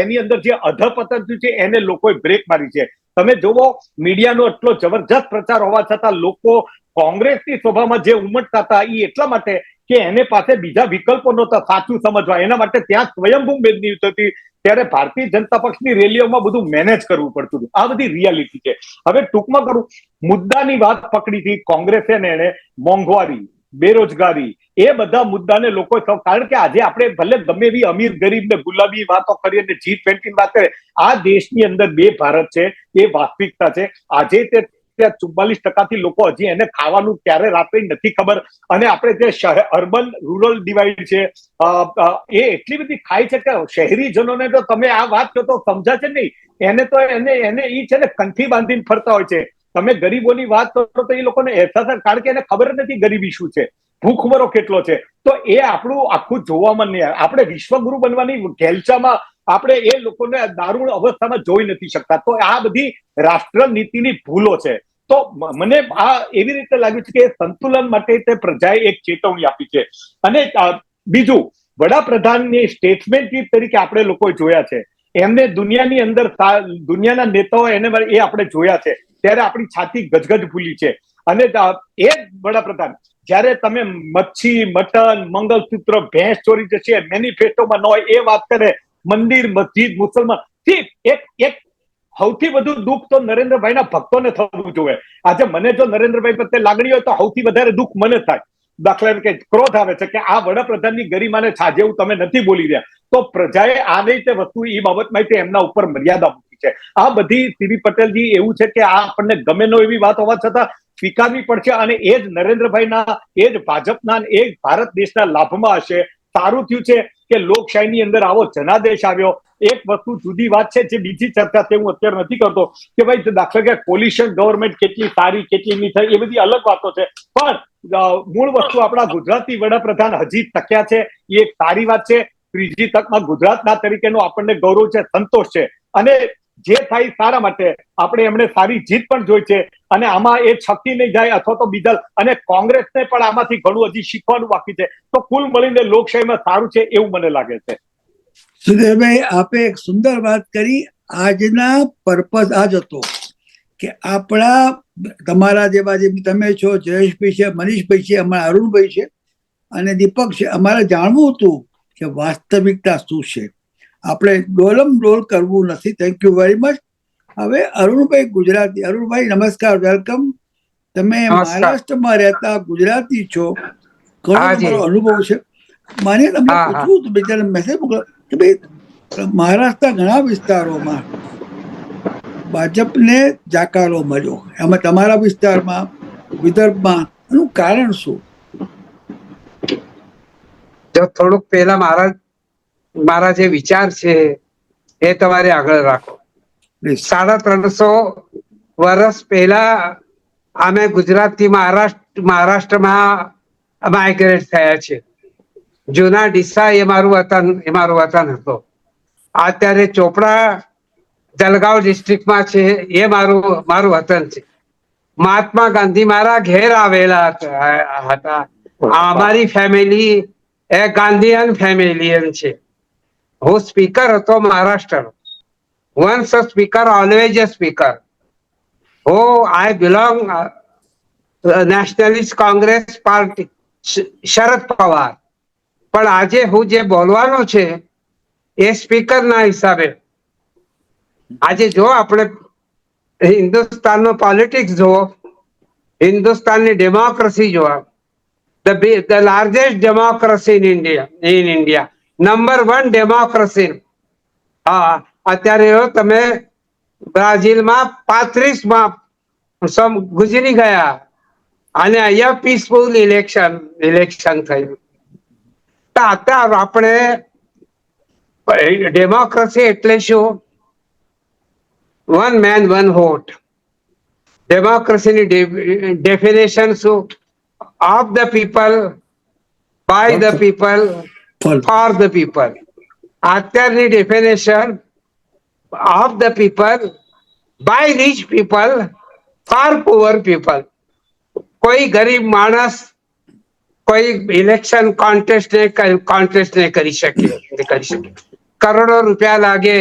એની અંદર જે અધપતન થયું છે એને લોકોએ બ્રેક મારી છે. તમે જોવો, મીડિયાનો એટલો જબરજસ્ત પ્રચાર હોવા છતાં લોકો કોંગ્રેસની સભામાં જે ઉમટતા હતા એ એટલા માટે કે એને પાસે બીજા વિકલ્પો નહોતા સાચું સમજવા. એના માટે ત્યાં સ્વયંભૂ બેદની હતી. ત્યારે ભારતીય જનતા પક્ષની રેલીઓમાં બધું મેનેજ કરવું પડતું હતું. આ બધી રિયાલિટી છે. હવે ટૂંકમાં કરું, મુદ્દાની વાત પકડી હતી કોંગ્રેસે ને એને, મોંઘવારી, બેરોજગારી, એ બધા મુદ્દાને લોકો, કારણ કે આજે આપણે ભલે ગમે એવી અમીર ગરીબ ને ગુલાબી વાતો કરીએ ને G20 વાત કરીએ, આ દેશની અંદર બે ભારત છે, એ વાસ્તવિકતા છે. આજે તે 44% લોકો હજી એને ખાવાનું ક્યારે રાત્રે નથી ખબર. અને આપણે જે અર્બન રૂરલ ડિવાઈડ છે એ એટલી બધી ખાય છે કે શહેરીજનોને તો તમે આ વાત કહો તો સમજાશે નહીં. એને તો એને ઈ છે ને કંઠી બાંધીને ફરતા હોય છે. તમે ગરીબોની વાત કરો તો એ લોકોને અહેસાસ, કારણ કે એને ખબર નથી ગરીબી શું છે, ભૂખમરો કેટલો છે. તો એ આપણું આખું જોવામાં નહીં આવે. આપણે વિશ્વગુરુ બનવાની ઘેલચામાં આપણે એ લોકોને દારૂણ અવસ્થામાં જોઈ નથી શકતા. તો આ બધી રાષ્ટ્ર નીતિની ભૂલો છે. તો મને આ એવી રીતે લાગ્યું છે કે સંતુલન માટે તે પ્રજાએ એક ચેતવણી આપી છે. અને બીજું, વડાપ્રધાનની સ્ટેટમેન્ટ તરીકે આપણે લોકો જોયા છે, એમને દુનિયાની અંદર દુનિયાના નેતાઓ એને એ આપણે જોયા છે, ત્યારે આપણી છાતી ગજગજ ભૂલી છે. અને એ વડાપ્રધાન, જયારે તમે મચ્છી, મટન, મંગલસૂત્ર, ભેંસ ચોરી જશે મેનિફેસ્ટોમાં ન હોય એ વાત કરે, મંદિર, મસ્જિદ, મુસલમાન, એક સૌથી વધુ દુઃખ તો નરેન્દ્રભાઈના ભક્તોને થવું જોઈએ. આજે મને જો નરેન્દ્રભાઈ પ્રત્યે લાગણી હોય તો સૌથી વધારે દુઃખ મને થાય. દાખલા તરીકે ક્રોધ આવે છે કે આ વડાપ્રધાનની ગરિમાને છાજે એવું તમે નથી બોલી રહ્યા. તો પ્રજાએ આ રીતે વસ્તુ એ બાબતમાં એમના ઉપર મર્યાદા મૂકી છે. આ બધી સીબી પટેલજી એવું છે કે આ આપણને ગમે ન એવી વાત હોવા છતાં સ્વીકારવી પડશે. અને એ જ નરેન્દ્રભાઈના, એ જ ભાજપના, એ જ ભારત દેશના લાભમાં હશે. સારું થયું છે કે લોકશાહીની અંદર આવો જનાદેશ આવ્યો. એક વસ્તુ જુદી વાત છે, જે બીજી ચર્ચા છે, હું અત્યારે નથી કરતો, કે ભાઈ દાખલા કે કોલિશન ગવર્મેન્ટ કેટલી સારી કેટલી નહીં થાય, એ બધી અલગ વાતો છે. પણ મૂળ વસ્તુ, આપણા ગુજરાતી વડાપ્રધાન હજી ટક્યા છે, એ એક સારી વાત છે. ત્રીજી તકમાં ગુજરાતના તરીકેનો આપણને ગૌરવ છે, સંતોષ છે. અને જે થાય સારા માટે આપણે એમણે સારી જીત પણ જોઈ છે. અને આમાં એ છકી નહીં જાય અથવા તો બીજા, અને કોંગ્રેસને પણ આમાંથી ઘણું હજી શીખવાનું બાકી છે. તો કુલ મળીને લોકશાહીમાં સારું છે એવું મને લાગે છે. સુધીરભાઈ, આપે એક સુંદર વાત કરી. આજના પર્પઝ આ જ હતો કે આપણા તમારા જેવા જે તમે છો, જયેશભાઈ છે, મનીષભાઈ છે, અમારા અરુણભાઈ છે અને દીપક છે, અમારે જાણવું હતું કે વાસ્તવિકતા શું છે. આપણે ડોલમ ડોલ કરવું નથી. Thank you very much. હવે અરુણભાઈ ગુજરાતી. અરુણભાઈ નમસ્કાર, વેલકમ. તમે મહારાષ્ટ્રમાં રહેતા ગુજરાતી છો, ઘણો તમારો અનુભવ છે. મને તમને પૂછવું હતું, બીજાને મેસેજ મોકલો કે ભાઈ મહારાષ્ટ્રના ઘણા વિસ્તારોમાં ભાજપને જાકારો મળ્યો, એમાં તમારા વિસ્તારમાં, વિદર્ભમાં, એનું કારણ શું? જો થોડુંક પહેલા મારા જે વિચાર છે એ તમારે આગળ રાખો. 350 વર્ષ પહેલા અમે ગુજરાતથી મહારાષ્ટ્રમાં માઇગ્રેટ થયા છે. જૂના ડીસા એ મારું વતન હતો. અત્યારે ચોપડા જલગાંવ ડિસ્ટ્રિક્ટમાં છે, એ મારું વતન છે. મહાત્મા ગાંધી મારા ઘેર આવેલા હતા. અમારી ફેમિલી એ ગાંધીયન ફેમિલિયન છે. હું સ્પીકર હતો મહારાષ્ટ્રનો. Once a speaker, always a speaker. I belong Nationalist Congress Party, Sharad Pawar. પણ આજે હું જે બોલવાનો છે એ સ્પીકરના હિસાબે. આજે જો આપણે હિન્દુસ્તાનનો પોલિટિક્સ જુઓ, હિન્દુસ્તાનની ડેમોક્રેસી જોવા, the largest democracy in India, number 1 democracy. અત્યારે તમે બ્રાઝિલમાં 35માં ગુજરી ગયા અને અહીંયા પીસફુલ ઇલેક્શન થયું. અત્યારે આપણે ડેમોક્રેસી એટલે શું? 1 man 1 vote. ડેમોક્રેસીની ડેફિનેશન શું? Of the people, by the people, for the people. અત્યારની definition of the people, by rich people, for poor people. કોઈ ગરીબ માણસ કોઈ ઇલેક્શન કોન્ટેસ્ટ નહીં કરી શકે. કરોડો રૂપિયા લાગે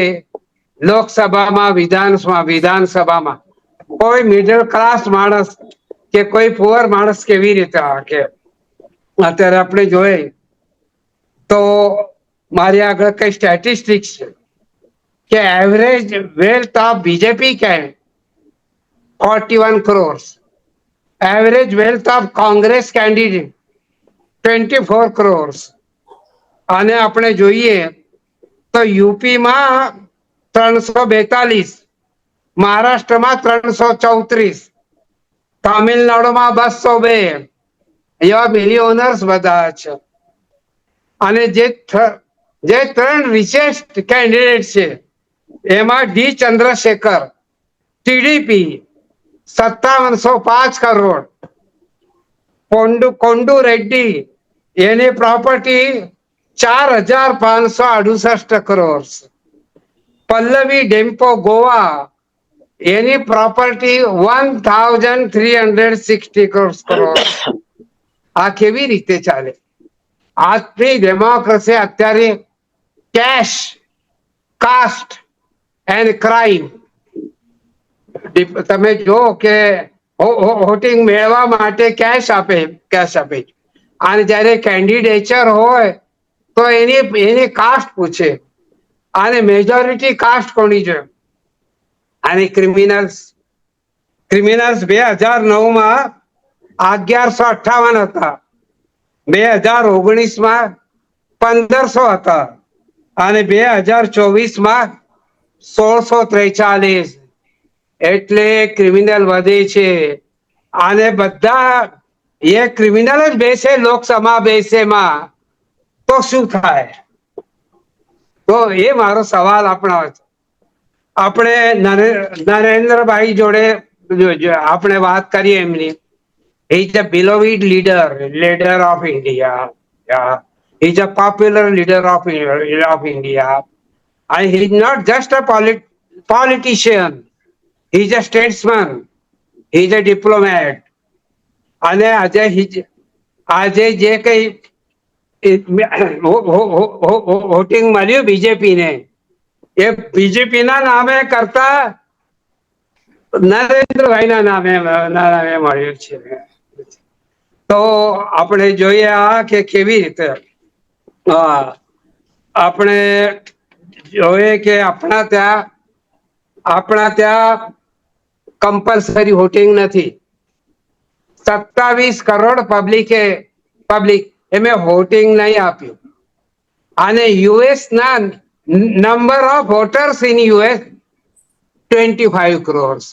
લોકસભામાં, વિધાનસભામાં. કોઈ મિડલ ક્લાસ માણસ કે કોઈ પુઅર માણસ કેવી રીતે કે અત્યારે આપણે જોઈએ તો મારી આગળ કઈ સ્ટેટિસ્ટિક્સ છે કે average wealth of BJP candidate 41 crores, average wealth of Congress candidate 24 crores. અને આપણે જોઈએ તો યુપીમાં 342, મહારાષ્ટ્રમાં 334, તામિલનાડુમાં 202. એવા મિલિયોનર્સ બધા છે. અને જે 3 રિચેસ્ટ કેન્ડિડેટ છે એમાં D Chandrasekhar, TDP 5705 crore. Kondu Reddy, એની પ્રોપર્ટી 4568 crores. પલ્લવી ડેમ્પો ગોવા, એની પ્રોપર્ટી 1360 crores. આ કેવી રીતે ચાલે? આજની ડેમોક્રેસી અત્યારે કેશ, કાસ્ટ એન્ડ ક્રાઇમ. તમે જો કે વોટિંગ મેળવવા માટે કેશ આપે. અને જયારે કેન્ડિડેચર હોય તો એની કાસ્ટ પૂછે. અને મેજોરિટી કાસ્ટ કોની છે? અને ક્રિમિનલ્સ 2009માં 1158 હતા, 2019માં 1500 હતા અને 2024માં 1643. એટલે ક્રિમિનલ વધે છે. અને બધા એ ક્રિમિનલ જ બેસે લોકસભા બેસેમાં તો શું થાય? તો એ મારો સવાલ આપણે નરેન્દ્રભાઈ જોડે આપણે વાત કરીએ એમની. He is a beloved leader of India. He is a popular leader of India. And he is not just a politician. He is a statesman. He is a diplomat. અને આજે જે કઈ વોટિંગ મળ્યું બીજેપી ને, એ BJP ના નામે કરતા નરેન્દ્રભાઈના નામે મળ્યું છે. તો આપણે જોઈએ કે કેવી રીતે આપણે જોઈએ કે આપણા ત્યાં કમ્પલસરી વોટિંગ નથી. 27 કરોડ પબ્લિક એમે વોટિંગ નહીં આપ્યું. અને યુએસ ના number of voters in US 25 crores.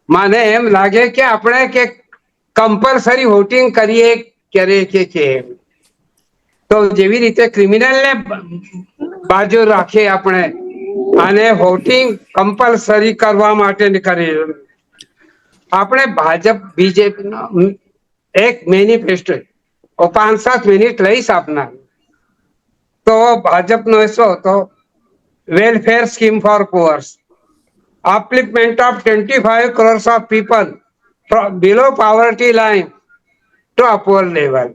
મને એમ લાગે કે આપણે કે કમ્પલસરી વોટિંગ કરીએ કે તો જેવી રીતે ક્રિમિનલને બાજુ રાખીએ આપણે અને વોટિંગ કમ્પલસરી કરવા માટે કરીએ. આપણે ભાજપ બીજેપી એક મેનિફેસ્ટો 5-7 મિનિટ લઈશ આપના. તો ભાજપનો શું તો welfare scheme for પુઅર્સ, upliftment of 25 crores of people below poverty line to upper level,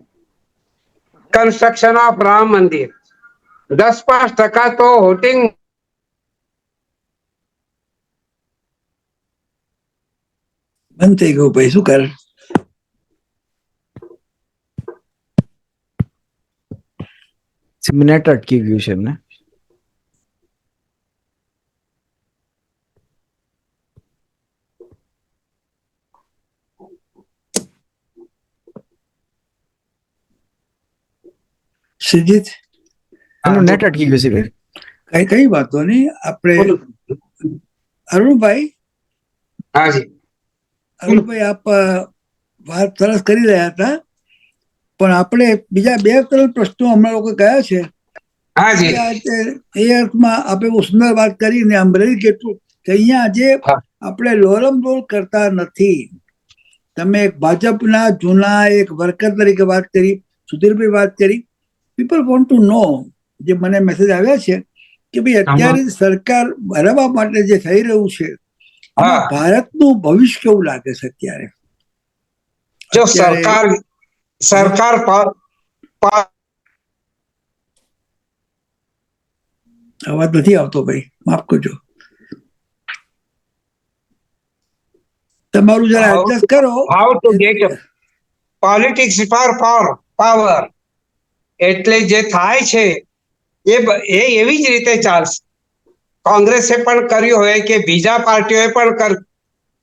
construction of Ram Mandir, 10-5% તો વોટિંગ બંધ થઈ ગયું ભાઈ, શું કરે? નેટ અટકી ગયું છે એમને. શ્રીજીત, એમનું નેટ અટકી ગયું છે ભાઈ. કઈ વાતો નહીં. આપણે અરુણભાઈ, હાજી અરુણભાઈ આપ વાત સરસ કરી રહ્યા હતા, પણ આપણે બીજા 2-3 પ્રશ્નો હમણાં લોકો કયા છે એ અર્થમાં આપણે બહુ સુંદર વાત કરીને આમ રહી કેટલું કે અહીંયા આજે આપણે લોરમલોલ કરતા નથી. તમે એક ભાજપના જૂના એક વર્કર તરીકે વાત કરી, સુધીરભાઈ વાત કરી. પીપલ વોન્ટ ટુ નો, જે મને મેસેજ આવ્યા છે કે ભાઈ અત્યારે સરકાર બનાવવા માટે જે થઈ રહ્યું છે ભારતનું ભવિષ્ય કેવું લાગે છે અત્યારે? જો સરકાર અવાજ નથી આવતો ભાઈ, માફ કરજો. તમારું જરા એડજસ્ટ કરો. How to get politics for power, એટલે જે થાય છે એ એવી જ રીતે ચાલશે. કોંગ્રેસે પણ કર્યું હોય કે બીજા પાર્ટીઓએ પણ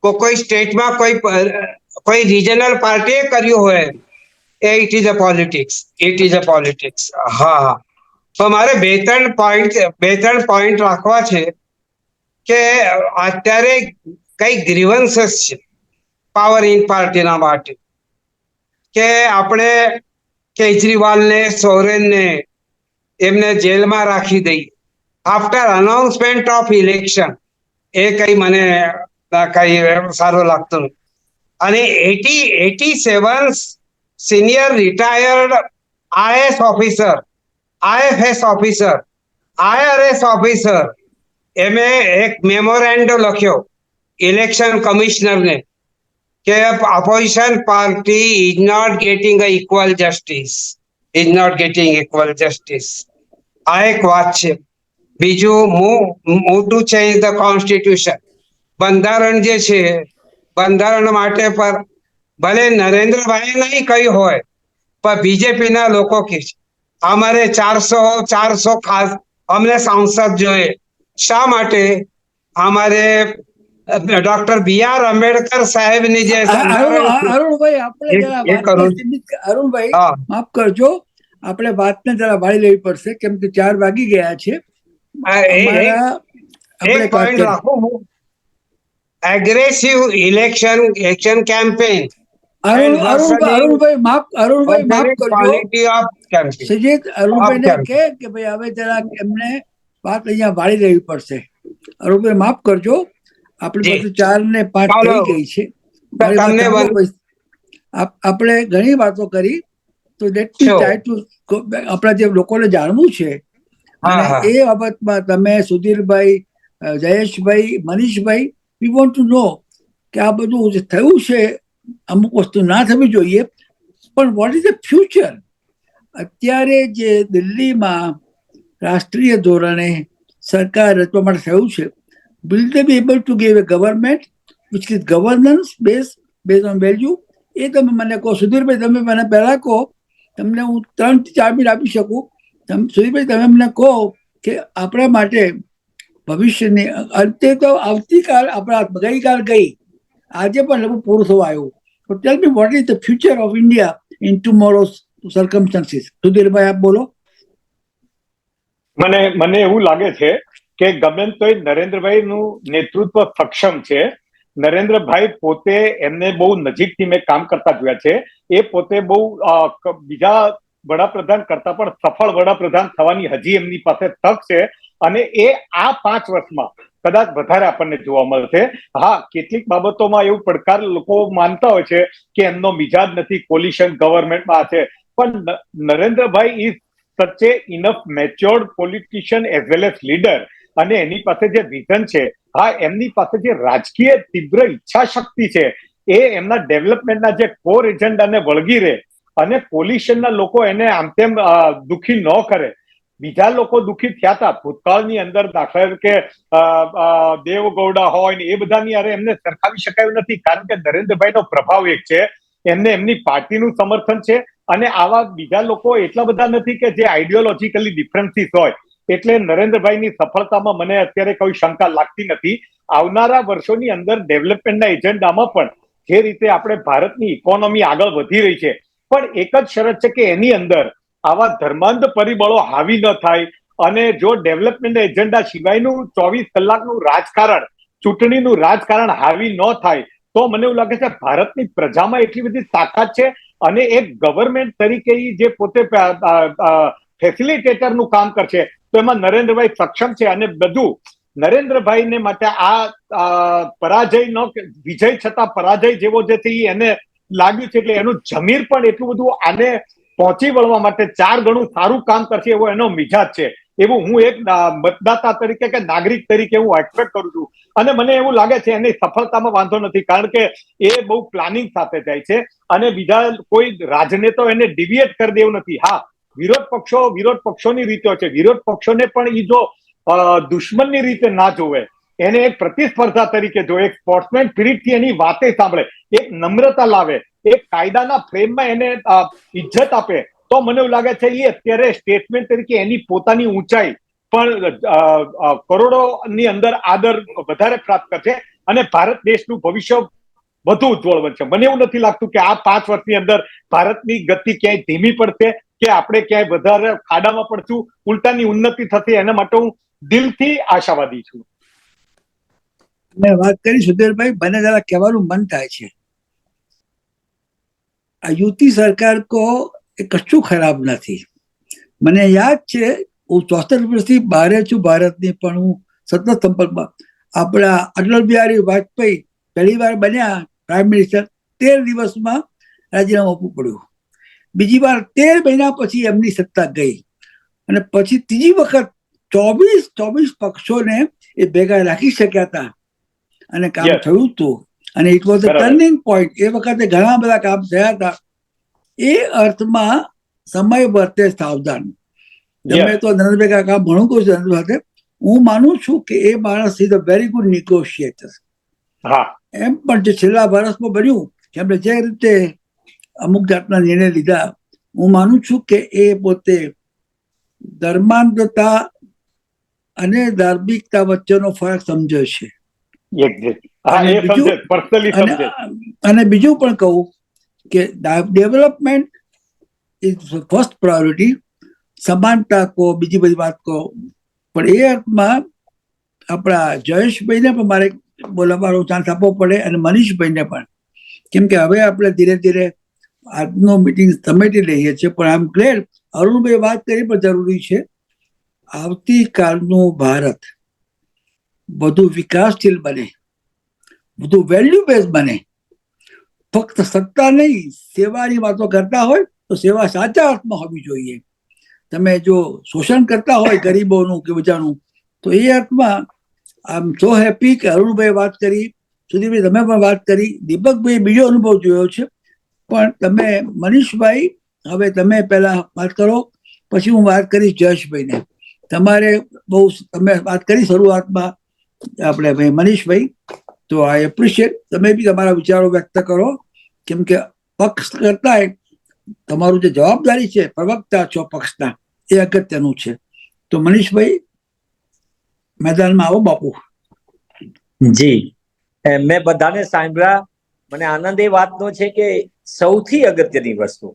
કોઈ સ્ટેટમાં કોઈ રિજનલ પાર્ટીએ કર્યું હોય, ઇટ ઇઝ અ પોલિટિક્સ. હા, તો મારે 2-3 પોઈન્ટ રાખવા છે કે અત્યારે કઈ ગ્રીવન્સીસ છે પાવર ઇન પાર્ટીના માટે, કે આપણે કેજરીવાલને, સોરેનને એમને જેલમાં રાખી દઈએ આફ્ટર અનાઉન્સમેન્ટ ઓફ ઇલેક્શન. એ કઈ મને કઈ સારું લાગતું નથી. અને 87 senior retired IAS officer, IFS officer, IRS officer એમે એક મેમોરેન્ડમ લખ્યો ઇલેક્શન કમિશનરને કે opposition party is not getting equal justice. આ એક વાત છે. બીજું, move to change the constitution, બંધારણ જે છે, બંધારણ માટે પર ભલે નરેન્દ્રભાઈ નહીં કહ્યું હોય પણ બીજેપી ના લોકો કે છે અમારે 400 ખાસ અમને સાંસદ જોઈએ. શા માટે? અમારે ડોક્ટર BR આંબેડકર સાહેબની જે અરુણભાઈ માફ કરજો, આપણે વાતને જરા વાળી લેવી પડશે કેમ કે 4 વાગી ગયા છે. Aggressive election campaign. અરુણભાઈ માફ કરજો, સુજીત, અરુણભાઈને કે ભાઈ હવે જરા એમને વાત અહીંયા વાળી લેવી પડશે. અરુણભાઈ માફ કરજો, આપણી પાસે 4 ને 5 થઈ ગઈ છે. આપણે ઘણી વાતો કરી, તો આપણા જે લોકોને જાણવું છે અને એ બાબતમાં તમે સુધીરભાઈ, જયેશભાઈ, મનીષભાઈ, વી વોન્ટ ટુ નો કે આ બધું જે થયું છે અમુક વસ્તુ ના થવી જોઈએ, પણ વોટ ઇઝ ધ ફ્યુચર? અત્યારે જે દિલ્હીમાં રાષ્ટ્રીય ધોરણે સરકાર રચવા માટે થયું છે, will they be able to give a government which is governance base on value, એ તમે મને કહો. સુધીરભાઈ, તમે મને પહેલા કહો, તમને હું 3 થી 4 મિનિટ આપી શકું. સુધીરભાઈ, તમે મને કહો કે આપણા માટે ભવિષ્યની અંતે તો આવતીકાલ આપણા ગઈકાલ ગઈ, આજે પણ લગભગ પૂરું થવા આવ્યું. તો tell me what is the future of India in tomorrow's circumstances. સુધીરભાઈ, આપ બોલો. મને એવું લાગે છે કે ગમે તોય નરેન્દ્રભાઈ નું નેતૃત્વ સક્ષમ છે. નરેન્દ્રભાઈ પોતે એમને બહુ નજીકથી મેં કામ કરતા જોયા છે. એ પોતે બહુ બીજા વડાપ્રધાન કરતા પણ સફળ વડાપ્રધાન થવાની હજી એમની પાસે તક છે, અને એ આ 5 વર્ષમાં કદાચ વધારે આપણને જોવા મળશે. હા, કેટલીક બાબતોમાં એવું પડકાર લોકો માનતા હોય છે કે એમનો મિજાજ નથી, કોલિશન ગવર્મેન્ટમાં છે, પણ Narendrabhai is such a enough matured politician as well as leader, અને એની પાસે જે વિઝન છે, હા, એમની પાસે જે રાજકીય તીવ્ર ઈચ્છા શક્તિ છે, એ એમના ડેવલપમેન્ટના જે કોર એજન્ડાને વળગી રહે અને પોલ્યુશનના લોકો એને આમ તેમ દુખી ન કરે. બીજા લોકો દુખી થયા હતા ભૂતકાળની અંદર, દાખલા તરીકે દેવગૌડા હોય ને એ બધાની અરે એમને સરખાવી શકાયું નથી, કારણ કે નરેન્દ્રભાઈનો પ્રભાવ એક છે, એમને એમની પાર્ટીનું સમર્થન છે, અને આવા બીજા લોકો એટલા બધા નથી કે જે આઈડિયોલોજીકલી ડિફરન્સીસ હોય. એટલે નરેન્દ્રભાઈની સફળતામાં મને અત્યારે કોઈ શંકા લાગતી નથી. આવનારા વર્ષોની અંદર ડેવલપમેન્ટના એજન્ડામાં પણ જે રીતે આપણે ભારતની ઇકોનોમી આગળ વધી રહી છે, પણ એક જ શરત છે કે એની અંદર આવા ધર્માંધ પરિબળો હાવી ન થાય, અને જો ડેવલપમેન્ટ એજન્ડા સિવાયનું 24 કલાકનું રાજકારણ, ચૂંટણીનું રાજકારણ હાવી ન થાય, તો મને એવું લાગે છે ભારતની પ્રજામાં એટલી બધી તાકાત છે, અને એક ગવર્મેન્ટ તરીકે જે પોતે ફેસિલિટેટરનું કામ કરશે, તો એમાં નરેન્દ્રભાઈ સક્ષમ છે. અને બધું નરેન્દ્રભાઈને માટે આ પરાજય નો, વિજય છતાં પરાજય જેવો જે છે એને લાગ્યું છે, એટલે એનું જમીર પણ એટલું બધું આને પહોંચી વળવા માટે 4 ગણું સારું કામ કરશે એવો એનો મિજાજ છે. એવું હું એક મતદાતા તરીકે કે નાગરિક તરીકે હું એક્સપેક્ટ કરું છું. અને મને એવું લાગે છે એની સફળતામાં વાંધો નથી, કારણ કે એ બહુ પ્લાનિંગ સાથે જાય છે, અને બીજા કોઈ રાજનેતા એને ડિવિએટ કરી દેવું નથી. હા, વિરોધ પક્ષોની રીતો છે, વિરોધ પક્ષોને પણ એ જો દુશ્મનની રીતે ના જોવે, એને એક પ્રતિસ્પર્ધા તરીકે જો, એક સ્પોર્ટ્સમેન સ્પિરિટથી એની વાતે સાંભળે, એક નમ્રતા લાવે, એક કાયદાના ફ્રેમમાં એને ઇજ્જત આપે, તો મને એવું લાગે છે એ અત્યારે સ્ટેટમેન્ટ તરીકે એની પોતાની ઊંચાઈ પણ કરોડોની અંદર આદર વધારે પ્રાપ્ત કરશે, અને ભારત દેશનું ભવિષ્ય વધુ ઉજ્જવળ બનશે. મને એવું નથી લાગતું કે આ 5 વર્ષની અંદર ભારતની ગતિ ક્યાંય ધીમી પડશે કે આપણે ક્યાંય વધારે ખાડામાં પડશું. ઉલટાની ઉન્નતિ થશે, એના માટે હું દિલથી આશાવાદી છું. મેં વાત કરી સુધીરભાઈ, મને જરા કહેવાનું મન થાય છે, આ યુતિ સરકાર કો એ કશું ખરાબ નથી. મને યાદ છે, હું 64 વર્ષથી બહાર છું ભારતની, પણ હું સતત સંપર્કમાં. આપણા અટલ બિહારી વાજપેયી પહેલી વાર બન્યા પ્રાઇમ મિનિસ્ટર, 13 દિવસમાં રાજીનામું આપવું પડ્યું. બીજી વાર 13 મહિના પછી એમની સત્તા ગઈ, અને પછી ત્રીજી વખત 24 પક્ષોને એ ભેગા રાખી શક્યા હતા, અને કામ થયું હતું, અને it was a turning point. એ વખતે ઘણા બધા કામ થયા હતા. એ અર્થમાં સમય વર્તે સાવધાન. તમે તો નરેન્દ્રભાઈ કાકા ભણું કહું છું નરેન્દ્ર સાથે, હું માનું છું કે એ માણસ ઇઝ અ વેરી ગુડ નિગોશિએટર. એમ પણ જે છેલ્લા વર્ષમાં બન્યું કે આપણે જે રીતે અમુક જાતના નિર્ણય લીધા, હું માનું છું કે એ પોતે ધર્માંધતા અને ધાર્મિકતા વચ્ચેનો ફરક સમજે છે. અને બીજું પણ કહું કે ડેવલપમેન્ટ ઇઝ ફર્સ્ટ પ્રાયોરિટી. સમાનતા કહો, બીજી બધી વાત કહો, પણ એ અર્થમાં આપણા જયેશભાઈને પણ મારે બોલાવવાનો ચાન્સ આપવો પડે, અને મનીષભાઈને પણ, કેમ કે હવે આપણે ધીરે ધીરે આજનો મિટિંગ સમેટી લઈએ છીએ. પણ આઈ એમ ગ્લેડ અરુણભાઈ વાત કરી પણ જરૂરી છે. આવતીકાલનું ભારત વધુ વિકાસશીલ બને, વધુ વેલ્યુ બેઝ બને. ફક્ત સત્તા નહીં, સેવાની વાતો કરતા હોય તો સેવા સાચા અર્થમાં હોવી જોઈએ. તમે જો શોષણ કરતા હોય ગરીબોનું કે બધાનું, તો એ અર્થમાં આઈ એમ સો હેપી કે અરુણભાઈ વાત કરી, સુધીરભાઈ તમે પણ વાત કરી, દીપકભાઈ બીજો અનુભવ જોયો છે. પણ તમે મનીષભાઈ, હવે તમે પહેલા વાત કરો, પછી હું વાત કરીશ જયેશભાઈને. તમારે બહુ તમે વાત કરી શરૂઆતમાં, આપણે ભાઈ મનીષભાઈ. તો આઈ એપ્રિશિએટ, તમે બી તમારા વિચારો વ્યક્ત કરો, કેમ કે પક્ષ કરતા તમારું જે જવાબદારી છે, પ્રવક્તા છો પક્ષના, એ અગત્યનું છે. તો મનીષભાઈ, મેદાનમાં આવો બાપુ. જી, મેં બધાને સાંભળ્યા. મને આનંદ એ વાતનો છે કે સૌથી અગત્યની વસ્તુ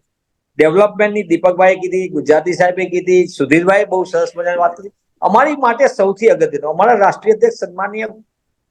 ડેવલપમેન્ટની દીપકભાઈએ કીધી, ગુજરાતી સાહેબે કીધી, સુધીરભાઈ બહુ સરસ મજાની વાત કરી. અમારી માટે સૌથી અગત્યનું અમારા રાષ્ટ્રીય અધ્યક્ષ સન્માનીય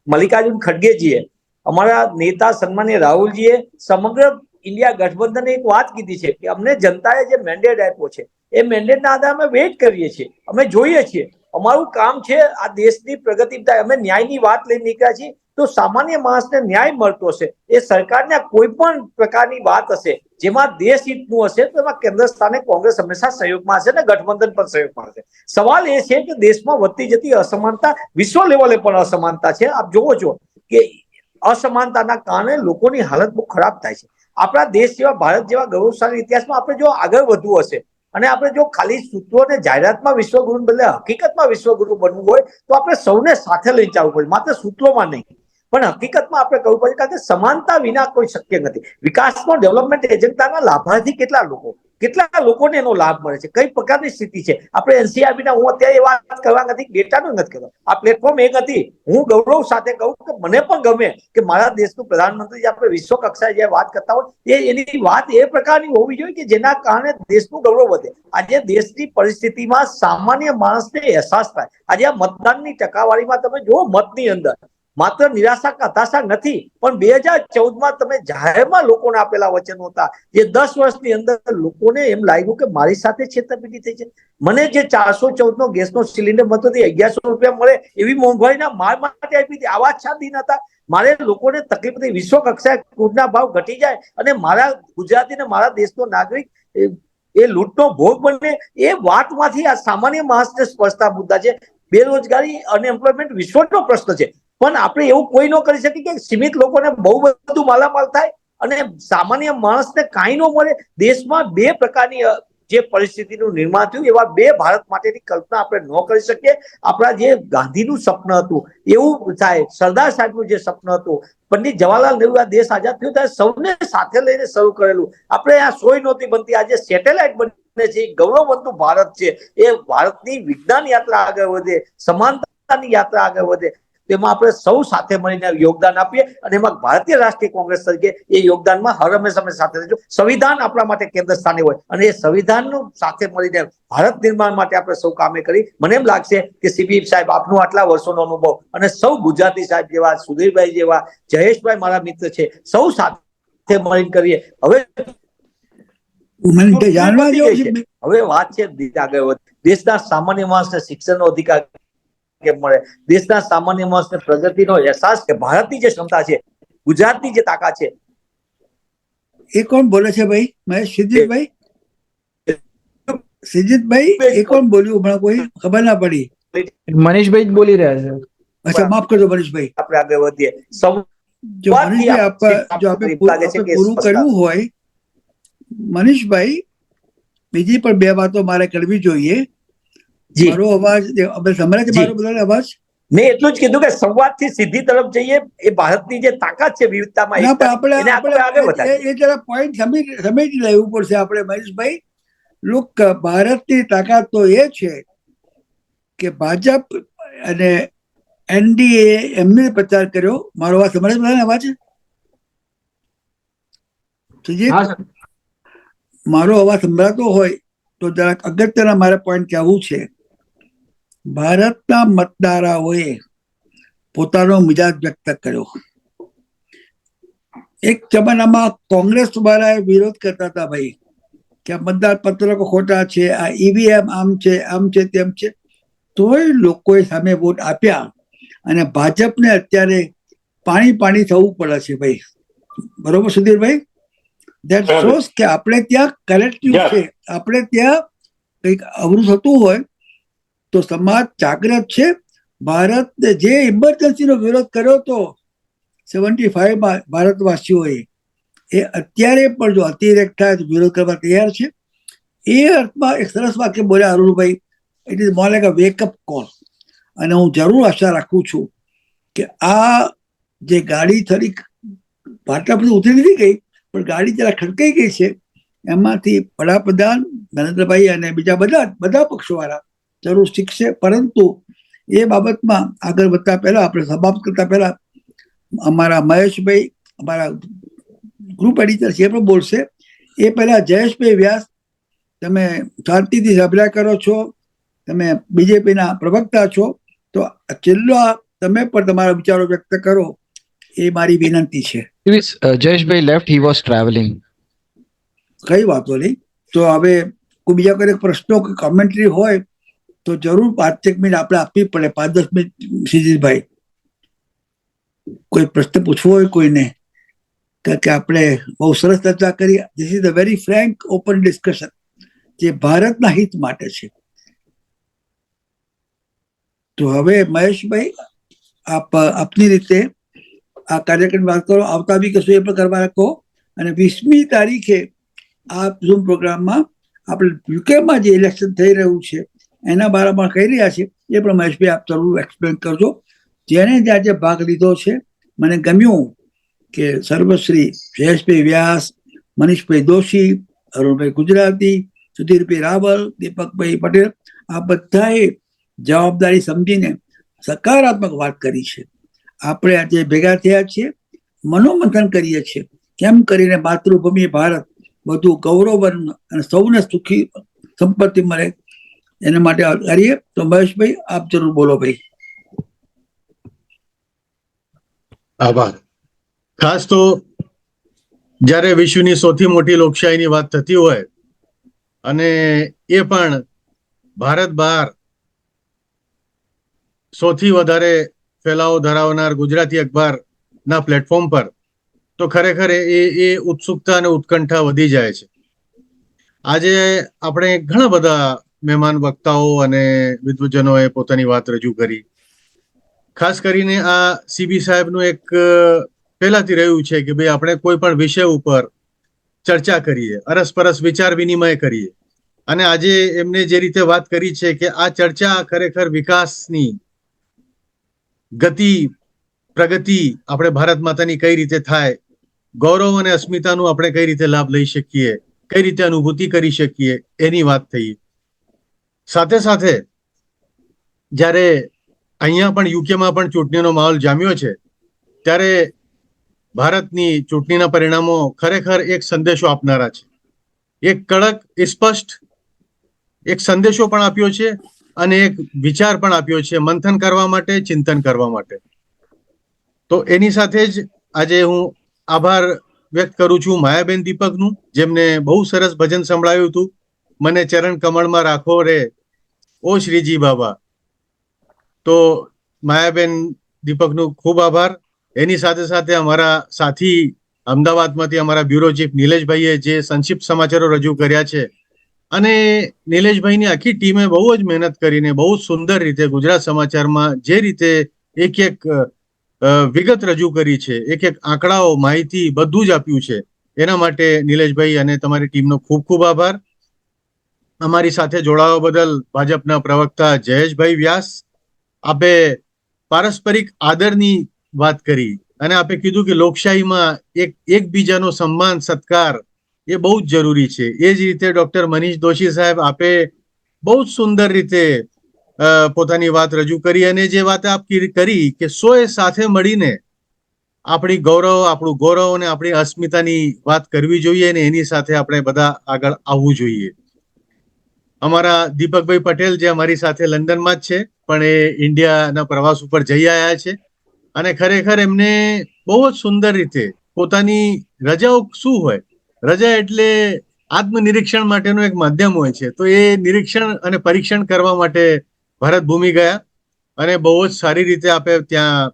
મલ્લિકાર્જુન ખડગેજીએ, અમારા નેતા સન્માનીય રાહુલજીએ સમગ્ર ઇન્ડિયા ગઠબંધને એક વાત કીધી છે કે અમને જનતાએ જે મેન્ડેટ આપ્યો છે એ મેન્ડેટના આધારે અમે વેઇટ કરીએ છીએ, અમે જોઈએ છીએ. અમારું કામ છે આ દેશની પ્રગતિ થાય. અમે ન્યાયની વાત લઈને નીકળ્યા છીએ, તો સામાન્ય માણસને ન્યાય મળતો હશે. એ સરકારના કોઈ પણ પ્રકારની વાત હશે જેમાં દેશ હિતનું હશે તો એમાં કેન્દ્ર સ્થાને કોંગ્રેસ હંમેશા સહયોગમાં હશે ને ગઠબંધન પણ સહયોગમાં હશે. સવાલ એ છે કે દેશમાં વધતી જતી અસમાનતા, વિશ્વ લેવલે પણ અસમાનતા છે. આપ જોવો છો કે અસમાનતાના કારણે લોકોની હાલત બહુ ખરાબ થાય છે. આપણા દેશ જેવા, ભારત જેવા ગૌરવશાળી ઇતિહાસમાં આપણે જો આગળ વધવું હશે અને આપણે જો ખાલી સૂત્રો અને જાહેરાતમાં વિશ્વગુરુ બદલે હકીકતમાં વિશ્વગુરુ બનવું હોય તો આપણે સૌને સાથે લઈને ચાલવું પડે, માત્ર સૂત્રોમાં નહીં. પણ હકીકતમાં આપણે કહવું પડે કારણ કે સમાનતા વિના કોઈ શક્ય નથી. વિકાસમાં ડેવલપમેન્ટ એજન્ડાના લાભાર્થી કેટલા લોકોને એનો લાભ મળે છે, કઈ પ્રકારની સ્થિતિ છે. આપણે એનસીઆરબીના, હું અત્યારે એ વાત કરવા નથી, ડેટાનું નથી કરતો. આ પ્લેટફોર્મ એક હતી. હું ગૌરવ સાથે કહું કે મને પણ ગમે કે મારા દેશનું પ્રધાનમંત્રી આપણે વિશ્વ કક્ષાએ જે વાત કરતા હોય એની વાત એ પ્રકારની હોવી જોઈએ કે જેના કારણે દેશનું ગૌરવ વધે. આજે દેશની પરિસ્થિતિમાં સામાન્ય માણસને અહેસાસ થાય. આજે આ મતદાનની ટકાવારીમાં તમે જુઓ, મતની અંદર માત્ર નિરાશા કે હતાશા નથી, પણ 2014માં તમે જાહેરમાં લોકોને આપેલા વચનો હતા જે 10 વર્ષની અંદર લોકોને એમ લાગ્યું કે મારી સાથે છેતરપિંડી થઈ છે. મને જે 414નો ગેસનો સિલિન્ડર મળતો 1100 રૂપિયા મળે એવી મોંઘવારીના માર માટે આપી હતી. આવા છા દિન હતા. મારે લોકોને તકલીફ થઈ, વિશ્વ કક્ષાએ ક્રૂડના ભાવ ઘટી જાય અને મારા ગુજરાતી ને મારા દેશનો નાગરિક એ લૂંટનો ભોગ બને, એ વાતમાંથી આ સામાન્ય માણસને સ્પર્શતા મુદ્દા છે. બેરોજગારી, અનએમ્પ્લોયમેન્ટ વિશ્વનો પ્રશ્ન છે, પણ આપણે એવું કોઈ ન કરી શકીએ કે સીમિત લોકોને બહુ બધું માલામાલ થાય અને સામાન્ય માણસને કાંઈ ન મળે. દેશમાં બે પ્રકારની જે પરિસ્થિતિનું નિર્માણ થયું, એવા બે ભારત માટેની કલ્પના આપણે ન કરી શકીએ. આપણા જે ગાંધીનું સપન હતું એવું થાય, સરદાર સાહેબનું જે સપન હતું, પંડિત જવાહરલાલ નહેરુ આ દેશ આઝાદ થયો ત્યારે સૌને સાથે લઈને શરૂ કરેલું. આપણે આ સોય નહોતી બનતી, આજે સેટેલાઇટ બને છે. ગૌરવવંતું ભારત છે. એ ભારતની વિજ્ઞાન યાત્રા આગળ વધે, સમાનતાની યાત્રા આગળ વધે, તેમાં આપણે સૌ સાથે મળીને યોગદાન આપીએ અને એમાં ભારતીય રાષ્ટ્રીય કોંગ્રેસ તરીકે એ યોગદાનમાં હર હંમેશા અમે સાથે રહેજો. સંવિધાન આપણા માટે કેન્દ્ર સ્થાને હોય અને એ સંવિધાનનું સાથે મળીને ભારત નિર્માણ માટે આપણે સૌ કામે કરી. મને એમ લાગશે કે સીપી સાહેબ, આપનું આટલા વર્ષોનો અનુભવ અને સૌ ગુજરાતી સાહેબ જેવા, સુધીરભાઈ જેવા, જયેશભાઈ મારા મિત્ર છે, સૌ સાથે મળીને કરીએ. હવે વાત છે આગળ વધે. દેશના સામાન્ય માણસને શિક્ષણનો અધિકાર કેમ મળે, દેશના સામાન્ય માણસને પ્રગતિનો અહેસાસ કે ભારતની જે ક્ષમતા છે, ગુજરાતની જે તાકાત છે. એ કોણ બોલે છે ભાઈ? મહેશ, સિદ્ધિતભાઈ એ કોણ બોલ્યું હમણાં? કોઈ ખબર ના પડી. મનીષભાઈ જ બોલી રહ્યા છે. અચ્છા, માફ કરજો મનીષભાઈ. આપણે આગળ વધીએ. જો આપણે પૂરું કર્યું હોય, મનીષભાઈ, બીજી પણ બે વાતો મારે કરવી જોઈએ. મારો અવાજ સંભળાય છે? મારો બધાનો અવાજ? મેં એટલું જ કીધું કે સંવાદથી સિદ્ધિ તરફ જઈએ. એ ભારતની જે તાકાત છે વિવિધતામાં, એ જરા પોઈન્ટ સમજી લેવું પડશે આપણે મહેશભાઈ. લોક, ભારતની તાકાત તો એ છે કે ભાજપ અને એનડીએ એમને પ્રચાર કર્યો. મારો અવાજ સંભળાય છે? બધાને અવાજ? મારો અવાજ સંભળાતો હોય તો જરાક અગત્યના મારે પોઈન્ટ કહેવું છે. ભારતના મતદારોએ પોતાનો મિજાજ વ્યક્ત કર્યો. એક જમાનામાં કોંગ્રેસ દ્વારા વિરોધ કરતા હતા ભાઈ કે મતદાર પત્રકો ખોટા છે, આ ઈવીએમ આમ છે તેમ છે. તોય લોકોએ સામે વોટ આપ્યા અને ભાજપને અત્યારે પાણી થવું પડે છે ભાઈ. બરોબર સુધીરભાઈ? ધેટ શોઝ કે આપણે ત્યાં કલેક્ટિવ છે. આપણે ત્યાં કંઈક અવરું થતું હોય તો સમાજ જાગૃત છે. ભારત જે ઇમરજન્સીનો વિરોધ કર્યો હતો 75માં ભારતવાસીઓએ, એ અત્યારે પણ જો અતિરેક થાય તો વિરોધ કરવા તૈયાર છે. એ અર્થમાં એક સરસ વાક્ય બોલ્યા Arunbhai, it is more like a wake up call. અને હું જરૂર આશા રાખું છું કે આ જે ગાડી થોડીક પાટા પર ઉતરી નથી ગઈ પણ ગાડી જરા ખડકાઈ ગઈ છે, એમાંથી વડાપ્રધાન નરેન્દ્રભાઈ અને બીજા બધા પક્ષોવાળા જરૂર શીખશે. પરંતુ એ બાબતમાં આગળ વધતા પહેલા, આપણે સમાપ્ત કરતા પહેલા, અમારા મહેશભાઈ, અમારા ગ્રુપ એડિટર છે, એ પણ બોલશે. એ પહેલા જયેશભાઈ વ્યાસ, તમે શાંતિથી સાંભળ્યા કરો છો, તમે બીજેપીના પ્રવક્તા છો, તો છેલ્લો તમે પણ તમારા વિચારો વ્યક્ત કરો, એ મારી વિનંતી છે. Jayeshbhai left, he was travelling. કઈ વાતો નહીં. તો હવે કોઈ બીજા કોઈ પ્રશ્નો કે કોમેન્ટ્રી હોય તો જરૂર 5-1 મિનિટ આપણે આપવી પડે. 5-10 મિનિટ. શ્રીજીભાઈ, કોઈ પ્રશ્ન પૂછવો હોય કોઈને? કારણ કે આપણે બહુ સરસ ચર્ચા કરી. This is a very Frank open discussion, જે ભારતના હિત માટે છે. તો હવે મહેશભાઈ, આપ આપની રીતે આ કાર્યક્રમ વાત કરો. આવતા બી કશું એ પણ કરવા કહો. અને 20મી તારીખે આ ઝૂમ પ્રોગ્રામમાં આપણે યુકેમાં જે ઇલેક્શન થઈ રહ્યું છે એના બારામાં કહી રહ્યા છે, એ પણ મહેશભાઈ આપ જરૂર એક્સપ્લેન કરજો. જેને જ્યાં જે ભાગ લીધો છે, મને ગમ્યું કે સર્વશ્રી જયેશભાઈ વ્યાસ, મનીષભાઈ દોશી, અરુણભાઈ ગુજરાતી, સુધીરભાઈ રાવલ, દીપકભાઈ પટેલ, આ બધાએ જવાબદારી સમજીને સકારાત્મક વાત કરી છે. આપણે આજે ભેગા થયા છીએ, મનોમંથન કરીએ છીએ કેમ કરીને માતૃભૂમિ ભારત બધું ગૌરવ અને સૌને સુખી સંપત્તિ મળે, એના માટે કરીએ. તો મહેશભાઈ, આપ જરૂર બોલો ભાઈ. આભાર. ખાસ તો જ્યારે વિશ્વની સૌથી મોટી લોકશાહીની વાત થતી હોય અને એ પણ ભારત બહાર સૌથી વધારે ફેલાવો ધરાવનાર ગુજરાતી અખબારના પ્લેટફોર્મ પર, તો ખરેખર એ ઉત્સુકતા અને ઉત્કંઠા વધી જાય છે. આજે આપણે ઘણા બધા મહેમાન વક્તાઓ અને વિદ્વજનોએ પોતાની વાત રજૂ કરી. ખાસ કરીને આ સીબી સાહેબનું એક પહેલાથી રહ્યું છે કે ભાઈ આપણે કોઈ પણ વિષય ઉપર ચર્ચા કરીએ, અરસપરસ વિચાર વિનિમય કરીએ. અને આજે એમને જે રીતે વાત કરી છે કે આ ચર્ચા ખરેખર વિકાસની ગતિ, પ્રગતિ આપણે ભારત માતાની કઈ રીતે થાય, ગૌરવ અને અસ્મિતાનું આપણે કઈ રીતે લાભ લઈ શકીએ, કઈ રીતે અનુભૂતિ કરી શકીએ, એની વાત થઈ. સાથે સાથે જ્યારે અહીંયા પણ યુકેમાં પણ ચૂંટણીનો માહોલ જામ્યો છે, ત્યારે ભારતની ચૂંટણીના પરિણામો ખરેખર એક સંદેશો આપનારા છે. એક કડક, સ્પષ્ટ એક સંદેશો પણ આપ્યો છે અને એક વિચાર પણ આપ્યો છે, મંથન કરવા માટે, ચિંતન કરવા માટે. તો એની સાથે જ આજે હું આભાર વ્યક્ત કરું છું માયાબેન દીપકનું, જેમને બહુ સરસ ભજન સંભળાવ્યું હતું, મને ચરણ કમળમાં રાખો રે ઓ શ્રીજી બાબા. તો માયાબેન દીપકનું ખૂબ આભાર. એની સાથે સાથે અમારા સાથી અમદાવાદમાંથી અમારા બ્યુરો ચીફ નિલેશભાઈએ જે સંક્ષિપ્ત સમાચારો રજૂ કર્યા છે, અને નિલેશભાઈની આખી ટીમે બહુ જ મહેનત કરીને બહુ સુંદર રીતે ગુજરાત સમાચારમાં જે રીતે એક એક વિગત રજૂ કરી છે, એક એક આંકડાઓ, માહિતી બધું જ આપ્યું છે, એના માટે નિલેશભાઈ અને તમારી ટીમનો ખૂબ ખૂબ આભાર. અમારી સાથે જોડાવા બદલ ભાજપના પ્રવક્તા જયેશભાઈ વ્યાસ, આપે પારસ્પરિક આદરની વાત કરી અને આપે કીધું કે લોકશાહીમાં એકબીજાનો સન્માન, સત્કાર એ બહુ જ જરૂરી છે. એ જ રીતે ડોક્ટર મનીષ દોશી સાહેબ, આપે બહુ જ સુંદર રીતે પોતાની વાત રજૂ કરી. અને જે વાત આપ કરી કે સોએ સાથે મળીને આપણું ગૌરવ અને આપણી અસ્મિતાની વાત કરવી જોઈએ અને એની સાથે આપણે બધા આગળ આવવું જોઈએ. અમારા દીપકભાઈ પટેલ, જે અમારી સાથે લંડનમાં જ છે, પણ એ ઇન્ડિયાના પ્રવાસ ઉપર જઈ આવ્યા છે અને ખરેખર એમને બહુ જ સુંદર રીતે પોતાની રજાઓ શું હોય, રજા એટલે આત્મનિરીક્ષણ માટેનું એક માધ્યમ હોય છે, તો એ નિરીક્ષણ અને પરીક્ષણ કરવા માટે ભારત ભૂમિ ગયા અને બહુ જ સારી રીતે આપે ત્યાં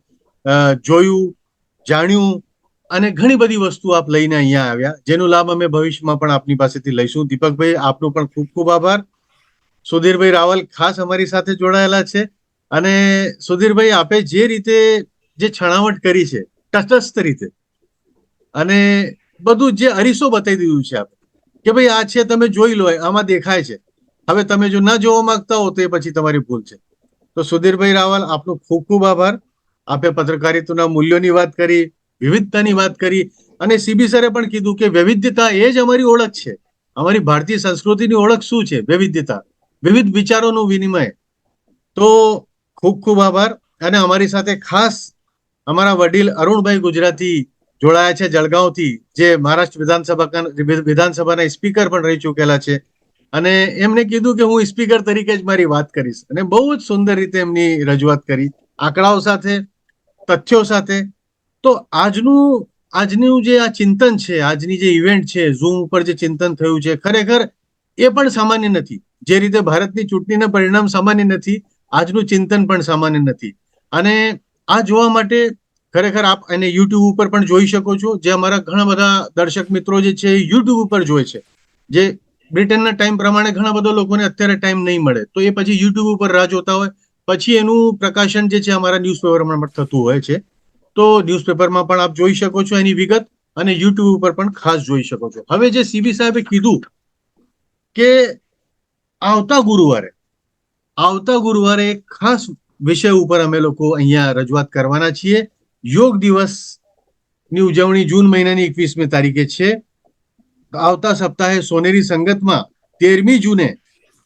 જોયું, જાણ્યું અને ઘણી બધી વસ્તુ આપ લઈને અહીંયા આવ્યા, જેનો લાભ અમે ભવિષ્યમાં પણ આપની પાસેથી લઈશું. દીપકભાઈ, આપનો પણ ખૂબ ખૂબ આભાર. સુધીરભાઈ રાવલ ખાસ અમારી સાથે જોડાયેલા છે. અને સુધીરભાઈ, આપે જે રીતે જે છણાવટ કરી છે તટસ્થ રીતે, અને બધું જે અરીસો બતાવી દીધું છે આપણે કે ભાઈ આ છે, તમે જોઈ લો, આમાં દેખાય છે. હવે તમે જો ના જોવા માંગતા હો તો એ પછી તમારી ભૂલ છે. તો સુધીરભાઈ રાવલ, આપનો ખૂબ ખૂબ આભાર. આપે પત્રકારિતાના મૂલ્યોની વાત કરી, વિવિધતાની વાત કરી, અને સીબી સરે પણ કીધું કે વૈવિધ્યતા એ જ અમારી ઓળખ છે. અમારી ભારતીય સંસ્કૃતિની ઓળખ શું છે? વૈવિધ્યતા, વિવિધ વિચારોનું વિનિમય. તો ખૂબ ખૂબ આભાર. અને અમારી સાથે ખાસ અમારા વડીલ અરુણભાઈ ગુજરાતી જોડાયા છે જળગાંવથી, જે મહારાષ્ટ્ર વિધાનસભાના સ્પીકર પણ રહી ચૂકેલા છે. અને એમને કીધું કે હું સ્પીકર તરીકે જ મારી વાત કરીશ, અને બહુ જ સુંદર રીતે એમની રજૂઆત કરી, આંકડાઓ સાથે, તથ્યો સાથે. તો આજનું જે આ ચિંતન છે, આજની જે ઇવેન્ટ છે, ઝૂમ ઉપર જે ચિંતન થયું છે, ખરેખર એ પણ સામાન્ય નથી. જે રીતે ભારતની ચૂંટણીના પરિણામ સામાન્ય નથી, આજનું ચિંતન પણ સામાન્ય નથી. અને આ જોવા માટે ખરેખર આપ એને યુટ્યુબ ઉપર પણ જોઈ શકો છો. જે અમારા ઘણા બધા દર્શક મિત્રો જે છે યુટ્યુબ ઉપર જોવે છે. જે બ્રિટનના ટાઈમ પ્રમાણે ઘણા બધા લોકોને અત્યારે ટાઈમ નહીં મળે, તો એ પછી યુટ્યુબ ઉપર રાહ જોતા હોય, પછી એનું પ્રકાશન જે છે અમારા ન્યૂઝપેપરમાં થતું હોય છે. તો ન્યૂઝપેપરમાં પણ આપ જોઈ શકો છો એની વિગત, અને યુટ્યુબ ઉપર પણ ખાસ જોઈ શકો છો. હવે જે સીબી સાહેબે કીધું કે આવતા ગુરુવારે એક ખાસ વિષય ઉપર અમે લોકો અહીંયા રજૂઆત કરવાના છીએ. યોગ દિવસની ઉજવણી જૂન મહિનાની 21મી તારીખે છે. આવતા સપ્તાહે સોનેરી સંગતમાં 13મી જૂને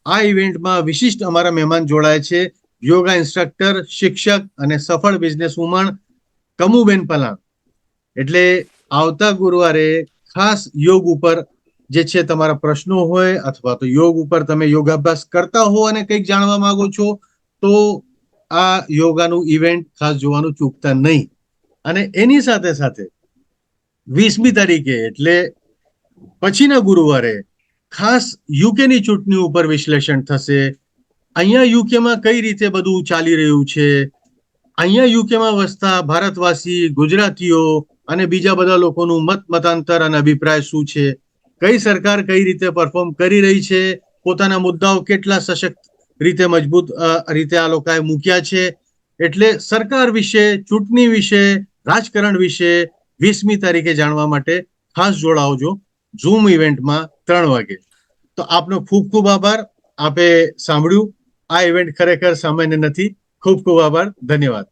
આ ઇવેન્ટમાં વિશિષ્ટ અમારા મહેમાન જોડાય છે. યોગા ઇન્સ્ટ્રક્ટર, શિક્ષક અને સફળ બિઝનેસ વુમન કમુબેન પલાણ. એટલે આવતા ગુરુવારે ખાસ યોગ ઉપર જે છે તમારા પ્રશ્નો હોય, અથવા તો યોગ ઉપર તમે યોગાભ્યાસ કરતા હો અને કંઈક જાણવા માંગો છો, તો આ યોગાનું ઇવેન્ટ ખાસ જોવાનું ચૂકતા નહીં. અને એની સાથે સાથે 20મી તારીખે એટલે પછીના ગુરુવારે ખાસ યુકેની ચૂંટણી ઉપર વિશ્લેષણ થશે. અહીંયા યુકેમાં કઈ રીતે બધું ચાલી રહ્યું છે, અહીંયા યુકેમાં વસતા ભારતવાસી, ગુજરાતીઓ અને બીજા બધા લોકોનું મતાંતર અને અભિપ્રાય શું છે, કઈ સરકાર કઈ રીતે પરફોર્મ કરી રહી છે, પોતાના મુદ્દાઓ કેટલા સશક્ત રીતે, મજબૂત રીતે આ લોકોએ મૂક્યા છે. એટલે સરકાર વિશે, ચૂંટણી વિશે, રાજકારણ વિશે 20મી તારીખે જાણવા માટે ખાસ જોડાવજો ઝૂમ ઇવેન્ટમાં 3 વાગે. તો આપનો ખૂબ ખૂબ આભાર. આપે સાંભળ્યું, આ ઇવેન્ટ ખરેખર સામાન્ય નથી. ખૂબ ખૂબ આભાર. ધન્યવાદ.